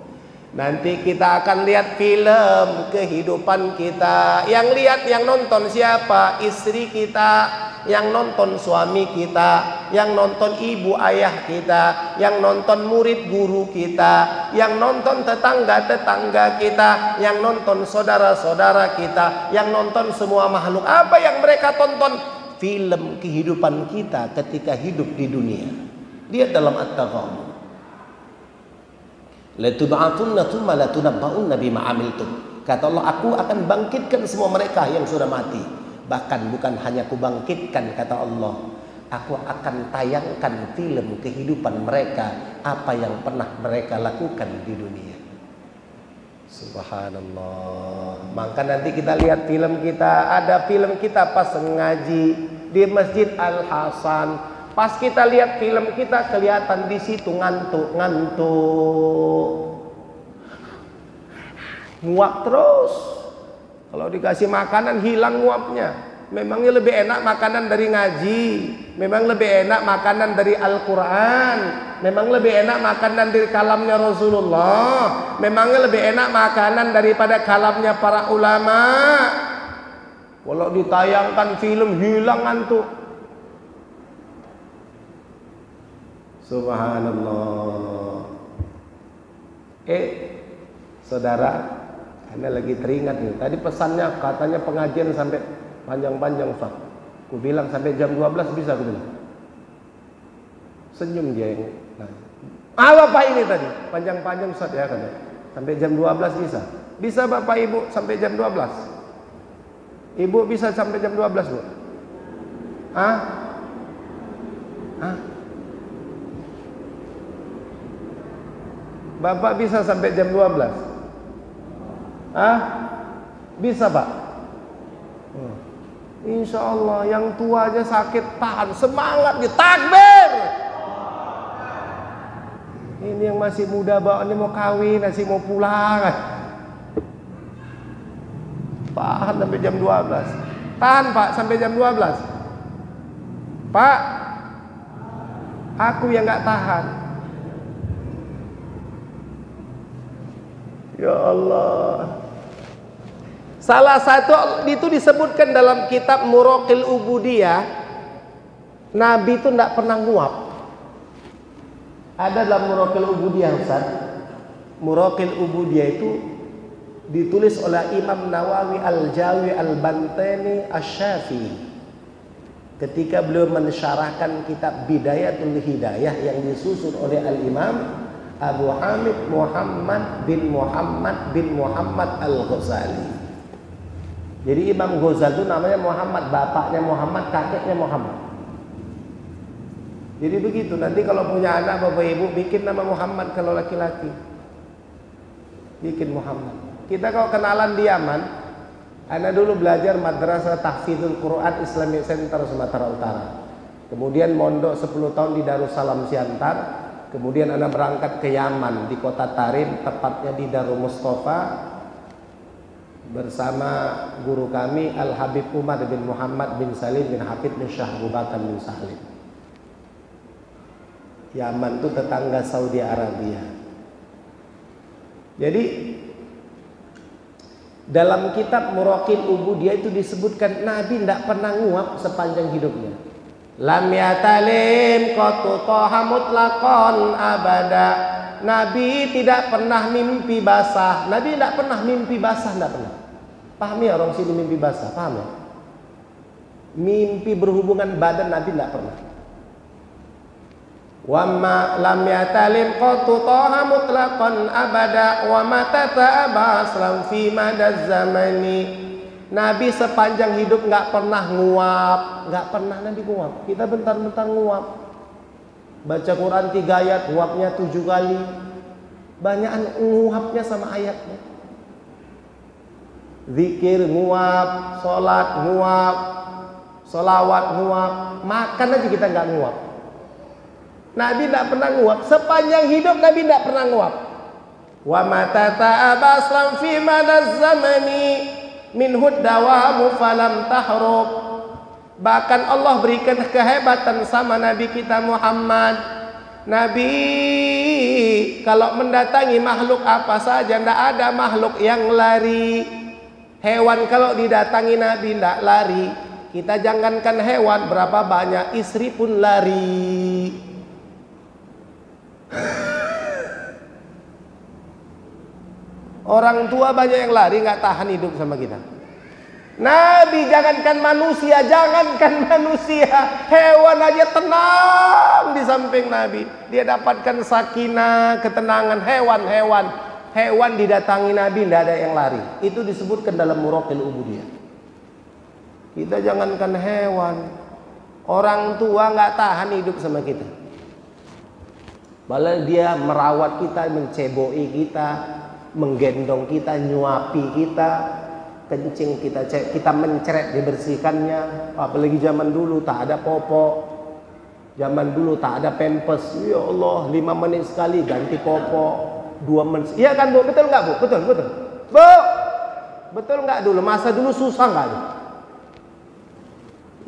nanti kita akan lihat film kehidupan kita. Yang lihat, yang nonton siapa? Istri kita. Yang nonton suami kita, yang nonton ibu ayah kita, yang nonton murid guru kita, yang nonton tetangga-tetangga kita, yang nonton saudara-saudara kita, yang nonton semua makhluk. Apa yang mereka tonton? Film kehidupan kita ketika hidup di dunia. Lihat dalam At-Taghabun. La tub'atsunna tsumma la tunabba'unna bima 'amiltum. Kata Allah, aku akan bangkitkan semua mereka yang sudah mati. Bahkan bukan hanya kubangkitkan, kata Allah, aku akan tayangkan film kehidupan mereka, apa yang pernah mereka lakukan di dunia. Subhanallah. Maka nanti kita lihat film kita, ada film kita pas ngaji di Masjid Al Hasan. Pas kita lihat film kita kelihatan di situ ngantuk. Nguap terus. Kalau dikasih makanan hilang nguapnya. Memangnya lebih enak makanan dari ngaji, memang lebih enak makanan dari Al-Quran, memang lebih enak makanan dari kalamnya Rasulullah, memangnya lebih enak makanan daripada kalamnya para ulama. Kalau ditayangkan film hilang ngantuk. Subhanallah. Saudara, Anda lagi teringat nih. Tadi pesannya katanya pengajian sampai panjang-panjang, Ustaz. Ku bilang sampai jam 12 bisa, aku bilang. Senyum dia yang nanya. Apa ini tadi? Panjang-panjang, Ustaz, ya kan? Sampai jam 12 bisa. Bisa Bapak Ibu sampai jam 12? Ibu bisa sampai jam 12, Bu? Bapak bisa sampai jam 12? Bisa, Pak? Insya Allah, yang tua aja sakit tahan, semangat dia, takbir. Ini yang masih muda bawaannya mau kawin, masih mau pulang. Tahan sampai jam 12. Tahan Pak sampai jam 12. Pak, aku yang gak tahan. Ya Allah. Salah satu itu disebutkan dalam kitab Muraqil Ubudiyah, Nabi itu tidak pernah nguap. Ada dalam Muraqil Ubudiyah, Ustaz. Muraqil Ubudiyah itu ditulis oleh Imam Nawawi Al-Jawi Al-Bantani Asy-Syafi'i ketika beliau mensyarahkan kitab Bidayatul Hidayah yang disusun oleh Al-Imam Abu Hamid Muhammad bin Muhammad Al-Ghazali. Jadi Imam Ghazali itu namanya Muhammad, bapaknya Muhammad, kakeknya Muhammad. Jadi begitu, nanti kalau punya anak Bapak Ibu bikin nama Muhammad kalau laki-laki. Bikin Muhammad. Kita kalau kenalan di Yaman, Ana dulu belajar Madrasah Tahfidzul Quran Islamic Center Sumatera Utara. Kemudian mondok 10 tahun di Darussalam Siantar. Kemudian Ana berangkat ke Yaman di kota Tarim, tepatnya di Darul Mustafa, bersama guru kami Al-Habib Umar bin Muhammad bin Salim bin Hafid bin Syah Abu Bakar bin Salim. Yaman itu tetangga Saudi Arabia. Jadi dalam kitab Muraqil Ubudiyah itu disebutkan Nabi tidak pernah nguap sepanjang hidupnya. Lam yatalim qatu taha mutlaqan abada. Nabi tidak pernah mimpi basah. Nabi tidak pernah mimpi basah, tidak pernah. Paham ya orang sini mimpi basah? Paham ya? Mimpi berhubungan badan Nabi tidak pernah. Wa ma lam yatalim qatu taha mutlaqan abada wa ma tata'aba aslam fi madaz zamani. Nabi sepanjang hidup nggak pernah nguap, nggak pernah Nabi nguap. Kita bentar-bentar nguap. Baca Quran 3 ayat, nguapnya 7 kali. Banyakan nguapnya sama ayatnya. Zikir nguap, sholat nguap, sholawat nguap, makan aja kita nggak nguap. Nabi tidak pernah nguap. Sepanjang hidup Nabi tidak pernah nguap. Wa mata ta'abaslam fi madaz zamani minhud dawamu falam tahrub. Bahkan Allah berikan kehebatan sama Nabi kita Muhammad. Nabi kalau mendatangi makhluk apa saja, tidak ada makhluk yang lari. Hewan kalau didatangi Nabi tidak lari. Kita jangankan hewan, berapa banyak istri pun lari. Orang tua banyak yang lari, nggak tahan hidup sama kita. Nabi jangankan manusia, hewan aja tenang di samping Nabi. Dia dapatkan sakinah, ketenangan. Hewan didatangi Nabi, tidak ada yang lari. Itu disebutkan dalam Muraqil Ubudiyah. Kita jangankan hewan, orang tua nggak tahan hidup sama kita. Malah dia merawat kita, menceboi kita, menggendong kita, nyuapi kita, kencing kita mencret dibersihkannya. Apalagi zaman dulu tak ada popok, zaman dulu tak ada pampers. Ya Allah, 5 menit sekali ganti popok, 2 menit. Iya kan Bu, betul nggak Bu? Betul. Bu, betul nggak dulu? Masa dulu susah nggak?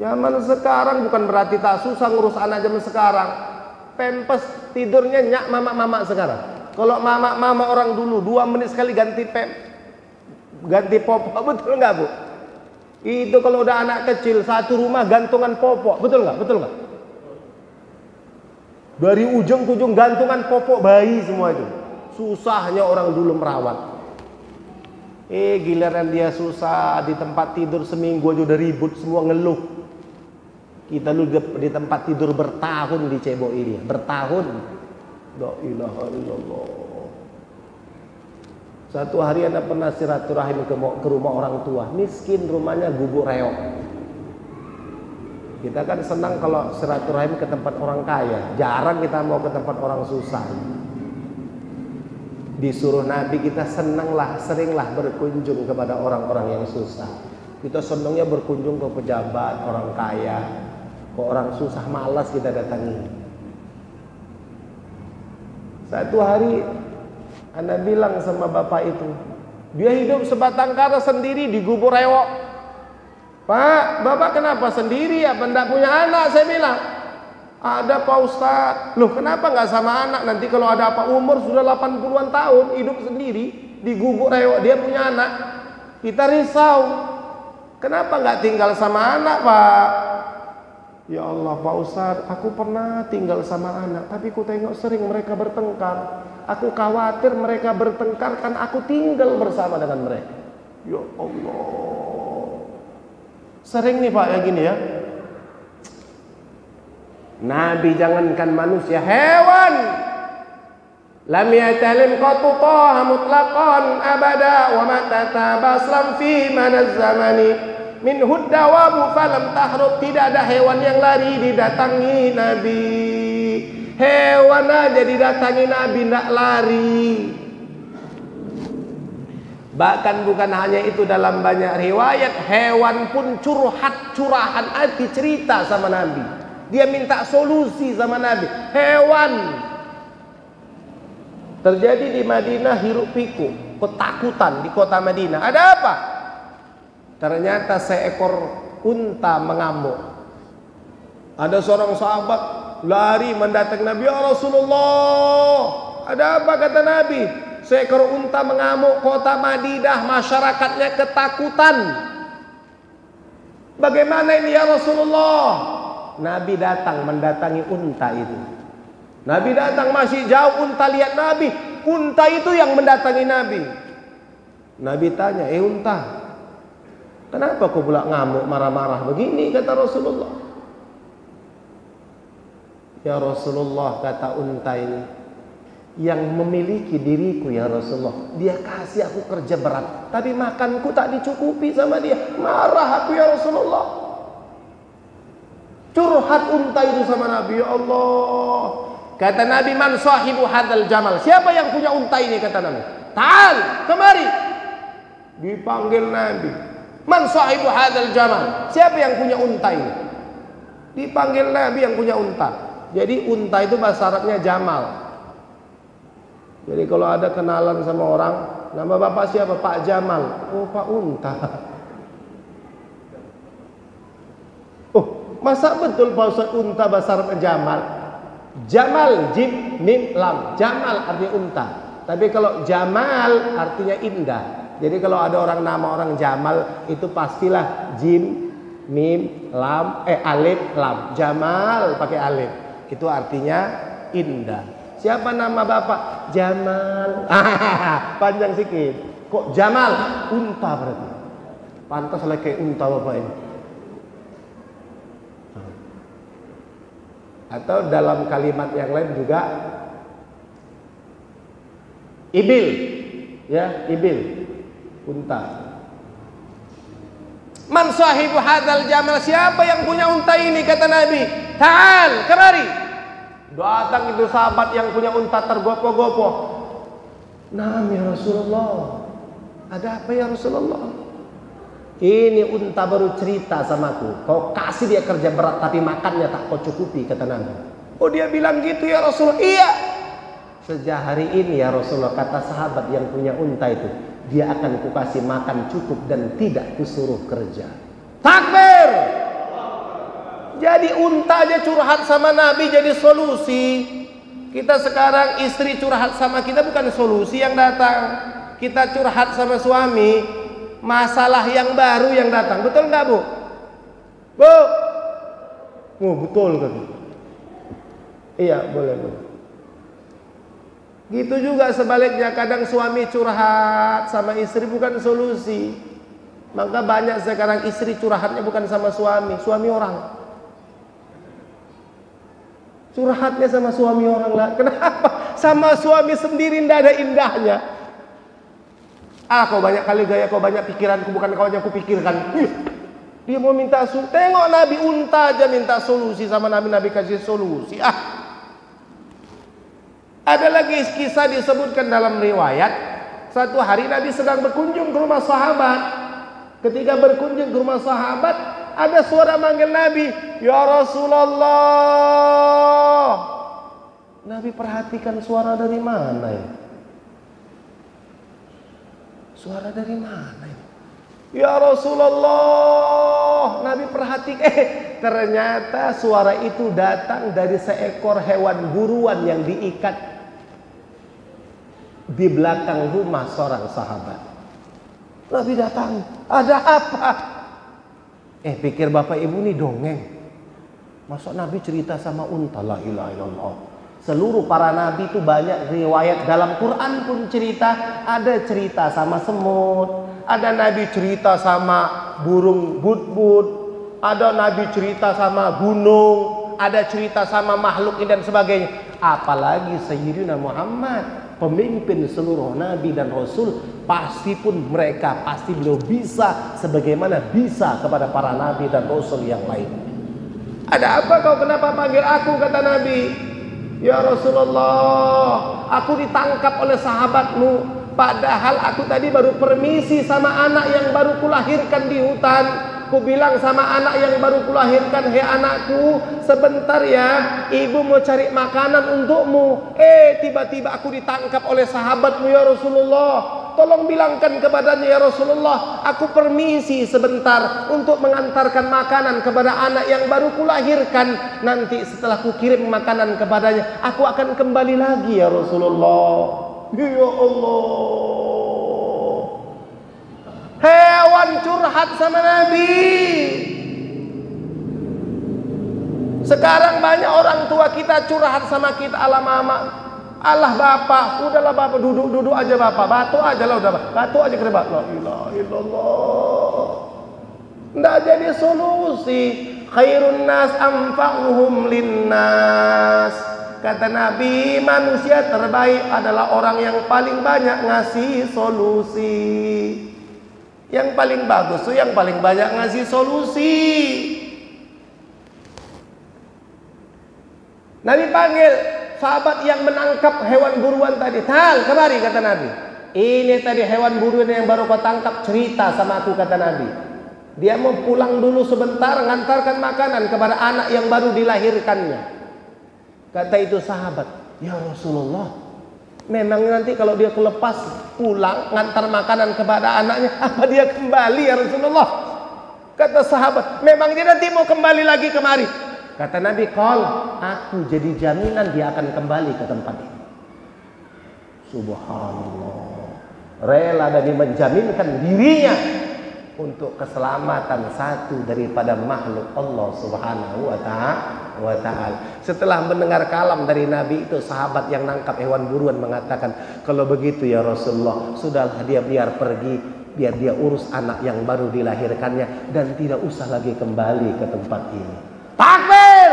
Zaman sekarang bukan berarti tak susah ngurus anak zaman sekarang. Pampers tidurnya nyak mama sekarang. Kalau mama orang dulu 2 menit sekali ganti popok, betul nggak Bu? Itu kalau udah anak kecil satu rumah gantungan popok, betul nggak? Dari ujung ke ujung gantungan popok bayi semua itu. Susahnya orang dulu merawat. Giliran dia susah di tempat tidur seminggu aja udah ribut semua, ngeluh. Kita lu di tempat tidur bertahun di cebok ini, bertahun. La ilaha illallah. Satu hari Anda pernah silaturahim ke rumah orang tua, miskin, rumahnya gubuk reok. Kita kan senang kalau silaturahim ke tempat orang kaya, jarang kita mau ke tempat orang susah. Disuruh Nabi kita seringlah berkunjung kepada orang-orang yang susah. Kita senangnya berkunjung ke pejabat, orang kaya. Ke orang susah malas kita datangi. Satu hari Anda bilang sama bapak itu, dia hidup sebatang kara sendiri di gubuk rewok. Pak, bapak kenapa sendiri ya? Tidak punya anak, saya bilang. Ada Pak Ustadz. Loh, kenapa nggak sama anak? Nanti kalau ada apa, umur sudah 80-an tahun, hidup sendiri di gubuk rewok, dia punya anak. Kita risau. Kenapa nggak tinggal sama anak, Pak? Ya Allah Pak Ustadz, aku pernah tinggal sama anak, tapi ku tengok sering mereka bertengkar. Aku khawatir mereka bertengkar, kan aku tinggal bersama dengan mereka. Ya Allah, sering nih Pak ya gini ya. Nabi jangankan manusia, hewan lam yatalim qatu taha mutlaqan abada wa ma tatabaslam fi manaz zamani min huddawabu falam tahrub. Tidak ada hewan yang lari didatangi Nabi. Hewan aja didatangi Nabi tidak lari. Bahkan bukan hanya itu, dalam banyak riwayat hewan pun curahan hati, cerita sama Nabi. Dia minta solusi sama Nabi. Hewan. Terjadi di Madinah hiruk pikuk, ketakutan di kota Madinah. Ada apa? Ternyata seekor unta mengamuk. Ada seorang sahabat lari mendatangi Nabi, ya Rasulullah, ada apa? Kata Nabi, seekor unta mengamuk kota Madinah, masyarakatnya ketakutan. Bagaimana ini ya Rasulullah? Nabi datang mendatangi unta itu. Nabi datang, masih jauh unta lihat Nabi. Unta itu yang mendatangi Nabi. Nabi tanya, unta, kenapa kau pula ngamuk marah-marah begini? Kata Rasulullah. Ya Rasulullah, kata unta ini, yang memiliki diriku ya Rasulullah, dia kasih aku kerja berat, tapi makanku tak dicukupi sama dia. Marah aku ya Rasulullah. Curhat unta itu sama Nabi. Ya Allah, kata Nabi, man sahibu hadal jamal, siapa yang punya unta ini? Kata Nabi, ta'al, kemari. Dipanggil Nabi, man sahibu hadal jamal, siapa yang punya unta ini? Dipanggil Nabi yang punya unta. Jadi unta itu bahasa Arabnya jamal. Jadi kalau ada kenalan sama orang, nama bapak siapa? Pak Jamal. Oh, Pak Unta. Oh, masa betul Pak Ustaz unta bahasa Arabnya jamal? Jamal, jim, mim, lam. Jamal artinya unta. Tapi kalau jamal artinya indah. Jadi kalau ada orang nama orang Jamal, itu pastilah jim, mim, lam, alif, lam. Jamal pakai alif. Itu artinya indah. Siapa nama bapak? Jamal. Panjang sikit. Kok Jamal? Unta berarti. Pantas lah kayak unta bapak ini. Atau dalam kalimat yang lain juga ibil. Ya, ibil. Unta. Man sahibu hadzal jamal, siapa yang punya unta ini? Kata Nabi, ta'al, kemari. Datang itu sahabat yang punya unta tergopoh-gopoh. Naam ya Rasulullah. Ada apa ya Rasulullah? Ini unta baru cerita sama aku. Kau kasih dia kerja berat tapi makannya tak kau cukupi, kata Nabi. Oh, dia bilang gitu ya Rasulullah. Iya. Sejak hari ini ya Rasulullah, kata sahabat yang punya unta itu, dia akan kukasih makan cukup dan tidak kusuruh kerja. Takbir. Jadi unta aja curhat sama Nabi jadi solusi. Kita sekarang istri curhat sama kita bukan solusi yang datang. Kita curhat sama suami, masalah yang baru yang datang. Betul nggak, Bu? Bu? Oh, betul kan? Iya, boleh. Gitu juga sebaliknya, kadang suami curhat sama istri bukan solusi. Maka banyak sekarang istri curhatnya bukan sama suami orang. Curhatnya sama suami orang lah. Kenapa? Sama suami sendiri tidak ada indahnya. Kau banyak kali gaya, kau banyak pikiranku, bukan kau yang kupikirkan. Dia mau minta solusi. Tengok Nabi unta aja minta solusi sama Nabi, Nabi kasih solusi. Ada lagi kisah disebutkan dalam riwayat. Satu hari Nabi sedang berkunjung ke rumah sahabat. Ketika berkunjung ke rumah sahabat, ada suara manggil Nabi, ya Rasulullah. Nabi perhatikan suara dari mana ya? Suara dari mana ya? Ya Rasulullah. Nabi perhatikan, ternyata suara itu datang dari seekor hewan buruan yang diikat di belakang rumah seorang sahabat. Nabi datang, ada apa? Pikir bapak ibu ini dongeng. Masa Nabi cerita sama unta? La ilaha illallah. Seluruh para nabi itu banyak riwayat, dalam Quran pun cerita. Ada cerita sama semut, ada Nabi cerita sama burung bud-bud, ada Nabi cerita sama gunung, ada cerita sama makhluk dan sebagainya. Apalagi Sayyidina Muhammad, pemimpin seluruh nabi dan rasul, pasti beliau bisa sebagaimana bisa kepada para nabi dan rasul yang lain. Ada apa kau, kenapa panggil aku, kata Nabi. Ya Rasulullah, aku ditangkap oleh sahabatmu, padahal aku tadi baru permisi sama anak yang baru kulahirkan di hutan. Ku bilang sama anak yang baru kulahirkan, hei anakku, sebentar ya, ibu mau cari makanan untukmu. Tiba-tiba aku ditangkap oleh sahabatmu ya Rasulullah. Tolong bilangkan kepadanya ya Rasulullah, aku permisi sebentar untuk mengantarkan makanan kepada anak yang baru kulahirkan. Nanti setelah ku kirim makanan kepadanya, aku akan kembali lagi ya Rasulullah. Ya Allah. Hewan curhat sama Nabi. Sekarang banyak orang tua kita curhat sama kita, ala mama, Allah bapak, udahlah bapak, duduk aja bapak, batuk aja lah udah, batuk aja kena batuk. La ilaha illallah. Nggak jadi solusi. Khairun nas anfa'uhum linnas. Kata Nabi, manusia terbaik adalah orang yang paling banyak ngasih solusi. Yang paling bagus tuh yang paling banyak ngasih solusi. Nabi panggil sahabat yang menangkap hewan buruan tadi. Tal, kemari, kata Nabi. Ini tadi hewan buruan yang baru kau tangkap, cerita sama aku, kata Nabi. Dia mau pulang dulu sebentar, ngantarkan makanan kepada anak yang baru dilahirkannya. Kata itu sahabat, ya Rasulullah, memang nanti kalau dia kelepas pulang ngantar makanan kepada anaknya, apa dia kembali ya Rasulullah? Kata sahabat, memang dia nanti mau kembali lagi kemari. Kata Nabi, kalau aku jadi jaminan dia akan kembali ke tempat ini. Subhanallah. Rela Nabi menjaminkan dirinya untuk keselamatan satu daripada makhluk Allah Subhanahu wa ta'ala. Setelah mendengar kalam dari Nabi itu, sahabat yang nangkap hewan buruan mengatakan, kalau begitu ya Rasulullah, sudahlah dia biar pergi, biar dia urus anak yang baru dilahirkannya dan tidak usah lagi kembali ke tempat ini. Takbir.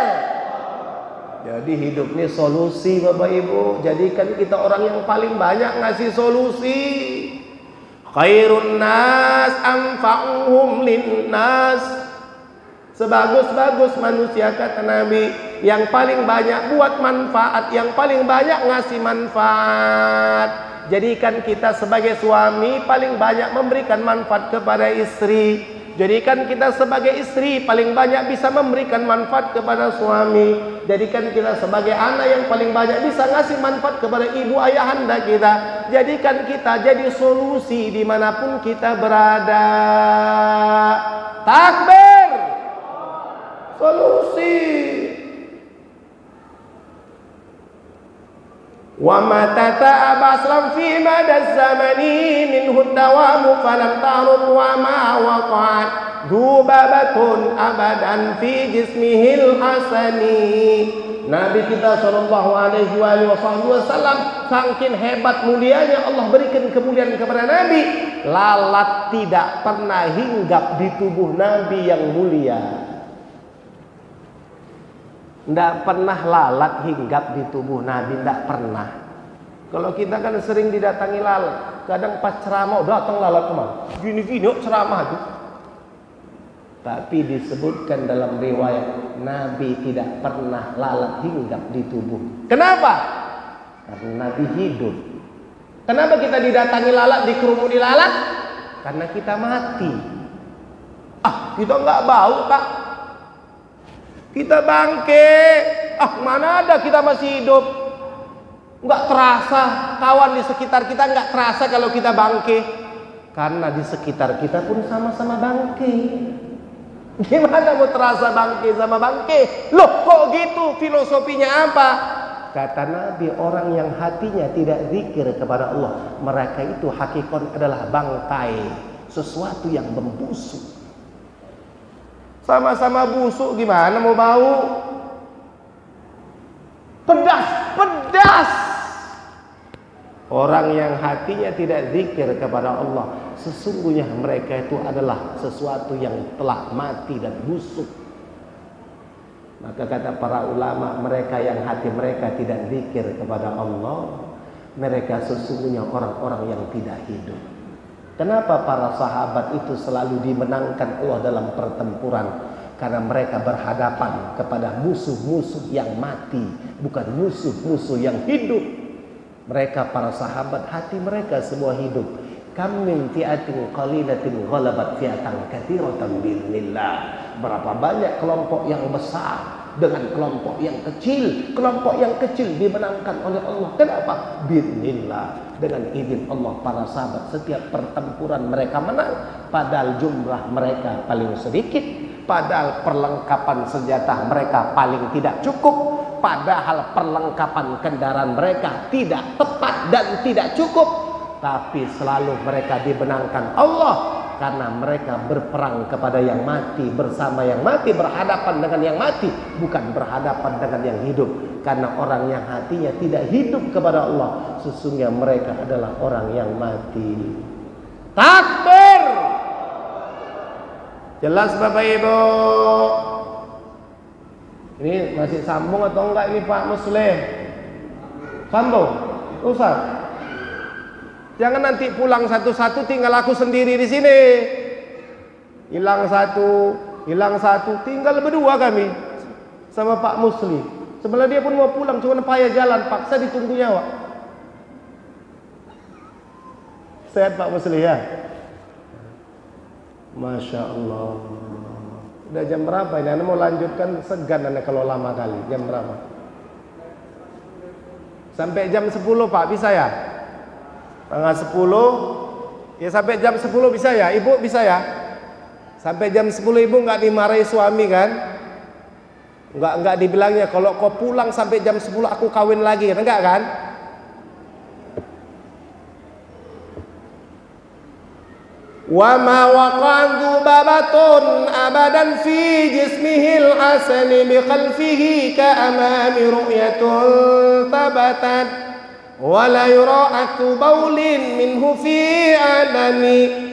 Jadi hidup ini solusi, Bapak Ibu. Jadikan kita orang yang paling banyak ngasih solusi. Khairun nas anfa'uhum linnas. Sebagus-bagus manusia, kata Nabi, yang paling banyak buat manfaat, yang paling banyak ngasih manfaat. Jadikan kita sebagai suami paling banyak memberikan manfaat kepada istri. Jadikan kita sebagai istri paling banyak bisa memberikan manfaat kepada suami. Jadikan kita sebagai anak yang paling banyak bisa ngasih manfaat kepada ibu ayahanda kita. Jadikan kita jadi solusi dimanapun kita berada. Takbir! Solusi. Wa ma tata'aba aslam fi madaz zamani minhu dawamu falam tarud wa ma waqa'at dubabatun abadan fi jismihil hasani. Nabi kita SAW saking hebat mulianya Allah berikan kemuliaan kepada Nabi, lalat tidak pernah hinggap di tubuh Nabi yang mulia. Tidak pernah lalat hinggap di tubuh Nabi, tidak pernah. Kalau kita kan sering didatangi lalat, kadang pas ceramah datang lalat kemana? Gini-gini ceramah itu. Tapi disebutkan dalam riwayat Nabi tidak pernah lalat hinggap di tubuh. Kenapa? Karena Nabi hidup. Kenapa kita didatangi lalat, dikerumuni lalat? Karena kita mati. Kita nggak bau Pak. Kita bangke, mana ada kita masih hidup. Nggak terasa, kawan di sekitar kita nggak terasa kalau kita bangke. Karena di sekitar kita pun sama-sama bangke. Gimana mau terasa bangke sama bangke? Loh kok gitu, filosofinya apa? Kata Nabi, orang yang hatinya tidak zikir kepada Allah, mereka itu hakikat adalah bangkai, sesuatu yang membusuk. Sama-sama busuk gimana mau bau? Pedas. Orang yang hatinya tidak zikir kepada Allah, sesungguhnya mereka itu adalah sesuatu yang telah mati dan busuk. Maka kata para ulama, mereka yang hati mereka tidak zikir kepada Allah, mereka sesungguhnya orang-orang yang tidak hidup. Kenapa para sahabat itu selalu dimenangkan Allah dalam pertempuran? Karena mereka berhadapan kepada musuh-musuh yang mati, bukan musuh-musuh yang hidup. Mereka para sahabat, hati mereka semua hidup. Kam min fi'atin qalilatin ghalabat fi'atan katsiratan bi'idznillah. Berapa banyak kelompok yang besar dengan kelompok yang kecil. Kelompok yang kecil dimenangkan oleh Allah. Kenapa? Bi'idznillah. Dengan izin Allah para sahabat setiap pertempuran mereka menang. Padahal jumlah mereka paling sedikit. Padahal perlengkapan senjata mereka paling tidak cukup. Padahal perlengkapan kendaraan mereka tidak tepat dan tidak cukup. Tapi selalu mereka dimenangkan Allah. Karena mereka berperang kepada yang mati, bersama yang mati, berhadapan dengan yang mati, bukan berhadapan dengan yang hidup. Karena orang yang hatinya tidak hidup kepada Allah, sesungguhnya mereka adalah orang yang mati. Takbir! Jelas Bapak Ibu? Ini masih sambung atau enggak ini Pak Muslim? Sambung? Ustaz? Jangan nanti pulang satu-satu tinggal aku sendiri di sini. Hilang satu, tinggal berdua kami sama Pak Musli. Sebelah dia pun mau pulang, cuma payah jalan, paksa ditunggu nyawa. Sehat Pak Musli ya? Masya Allah. Udah jam berapa ini? Anda mau lanjutkan, segan Anda kalau lama kali. Jam berapa? Sampai jam 10 Pak, bisa ya? Tanggal 10 ya, sampai jam 10 bisa ya? Ibu bisa ya? Sampai jam 10 ibu nggak dimarahi suami kan? Nggak dibilangnya kalau kau pulang sampai jam 10 aku kawin lagi, enggak kan? Wa ma waqa'u babatun abadan fi jismihil hasani bi khalfihi ka amami ru'yatun tabatat wala yura'atu baulin minhu fi alani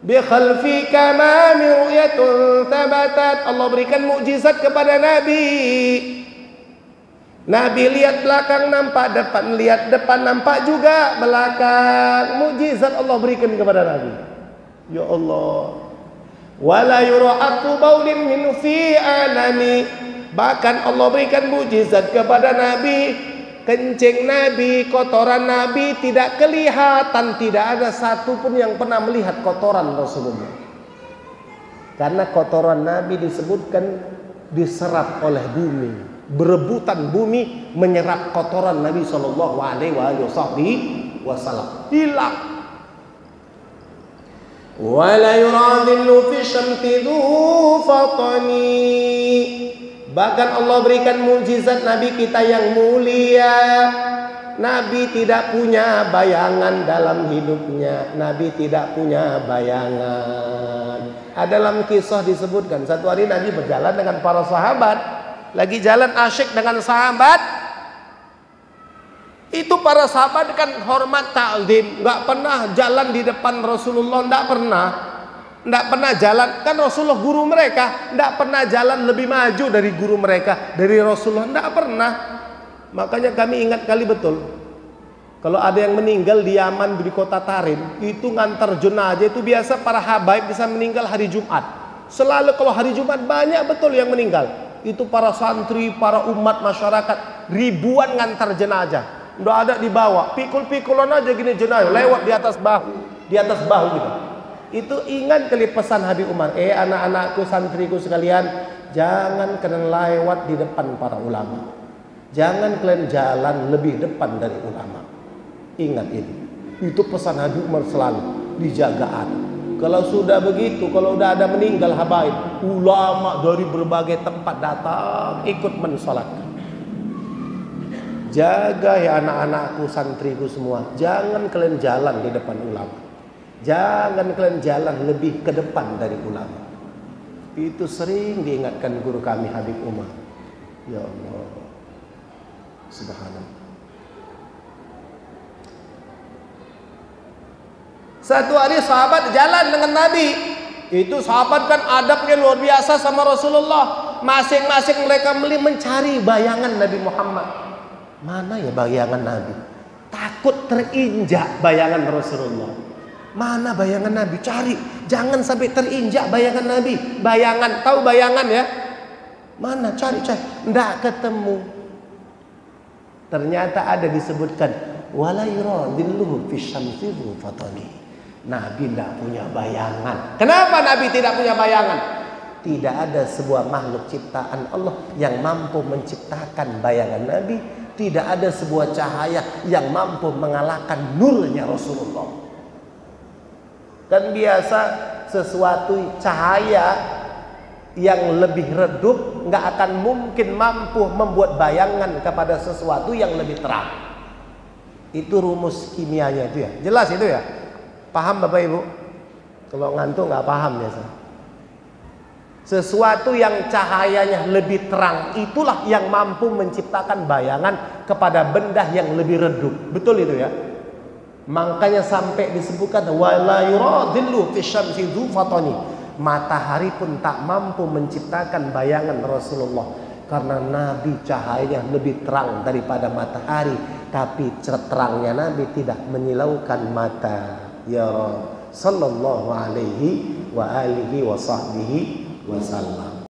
bi khalfi kamami ru'yatun tabatat. Allah berikan mukjizat kepada Nabi. Nabi lihat belakang nampak depan, lihat depan nampak juga belakang. Mukjizat Allah berikan kepada Nabi. Ya Allah. Wala yura'atu baulin minhu fi alani. Bahkan Allah berikan mukjizat kepada Nabi. kencing Nabi, kotoran Nabi tidak kelihatan, tidak ada satupun yang pernah melihat kotoran Rasulullah. Karena kotoran Nabi disebutkan diserap oleh bumi, berebutan bumi menyerap kotoran Nabi Shallallahu Alaihi Wasallam, hilang. Wala yuradillu fi syamsi dhu fatani. Bahkan Allah berikan mukjizat Nabi kita yang mulia. Nabi tidak punya bayangan dalam hidupnya. Nabi tidak punya bayangan. Dalam kisah disebutkan satu hari Nabi berjalan dengan para sahabat, lagi jalan asyik dengan sahabat. Itu para sahabat kan hormat ta'zim, nggak pernah jalan di depan Rasulullah, nggak pernah jalan, kan Rasulullah guru mereka, nggak pernah jalan lebih maju dari guru mereka, dari Rasulullah, nggak pernah. Makanya kami ingat kali betul, kalau ada yang meninggal di Yaman, di kota Tarim, itu ngantar jenazah itu biasa para habaib bisa meninggal hari Jumat. Selalu kalau hari Jumat banyak betul yang meninggal. Itu para santri, para umat masyarakat, ribuan ngantar jenazah. Udah ada dibawa, pikul-pikulan aja gini jenazah, lewat di atas bahu gitu. Itu ingat kali pesan Habib Umar, anak-anakku, santriku sekalian, jangan kalian lewat di depan para ulama. Jangan kalian jalan lebih depan dari ulama. Ingat ini. Itu pesan Habib Umar selalu dijaga. Kalau sudah begitu, kalau udah ada meninggal habaib, ulama dari berbagai tempat datang ikut mensolatkan. Jaga ya anak-anakku, santriku semua, jangan kalian jalan di depan ulama. Jangan kalian jalan lebih ke depan dari ulama. Itu sering diingatkan guru kami Habib Umar. Ya Allah, subhanallah. Satu hari sahabat jalan dengan Nabi. Itu sahabat kan adabnya luar biasa sama Rasulullah. Masing-masing mereka mencari bayangan Nabi Muhammad. Mana ya bayangan Nabi? Takut terinjak bayangan Rasulullah. Mana bayangan Nabi? Cari, jangan sampai terinjak bayangan Nabi. Bayangan, tahu bayangan ya? Mana? Cari. Nggak ketemu. Ternyata ada disebutkan wala yuradilluhu fi syamsi dhu fatani. Nabi tidak punya bayangan. Kenapa Nabi tidak punya bayangan? Tidak ada sebuah makhluk ciptaan Allah yang mampu menciptakan bayangan Nabi. Tidak ada sebuah cahaya yang mampu mengalahkan nurnya Rasulullah. Kan biasa sesuatu cahaya yang lebih redup nggak akan mungkin mampu membuat bayangan kepada sesuatu yang lebih terang. Itu rumus kimianya itu ya. Jelas itu ya. Paham Bapak Ibu? Kalau ngantuk nggak paham biasa. Sesuatu yang cahayanya lebih terang itulah yang mampu menciptakan bayangan kepada benda yang lebih redup. Betul itu ya. Makanya sampai disebutkan wala yuradillu fi syamsi dhu fatani. Matahari pun tak mampu menciptakan bayangan Rasulullah karena Nabi cahayanya lebih terang daripada matahari, tapi terangnya Nabi tidak menyilaukan mata. Ya Rabb sallallahu alaihi wa alihi wa sahbihi wasallam.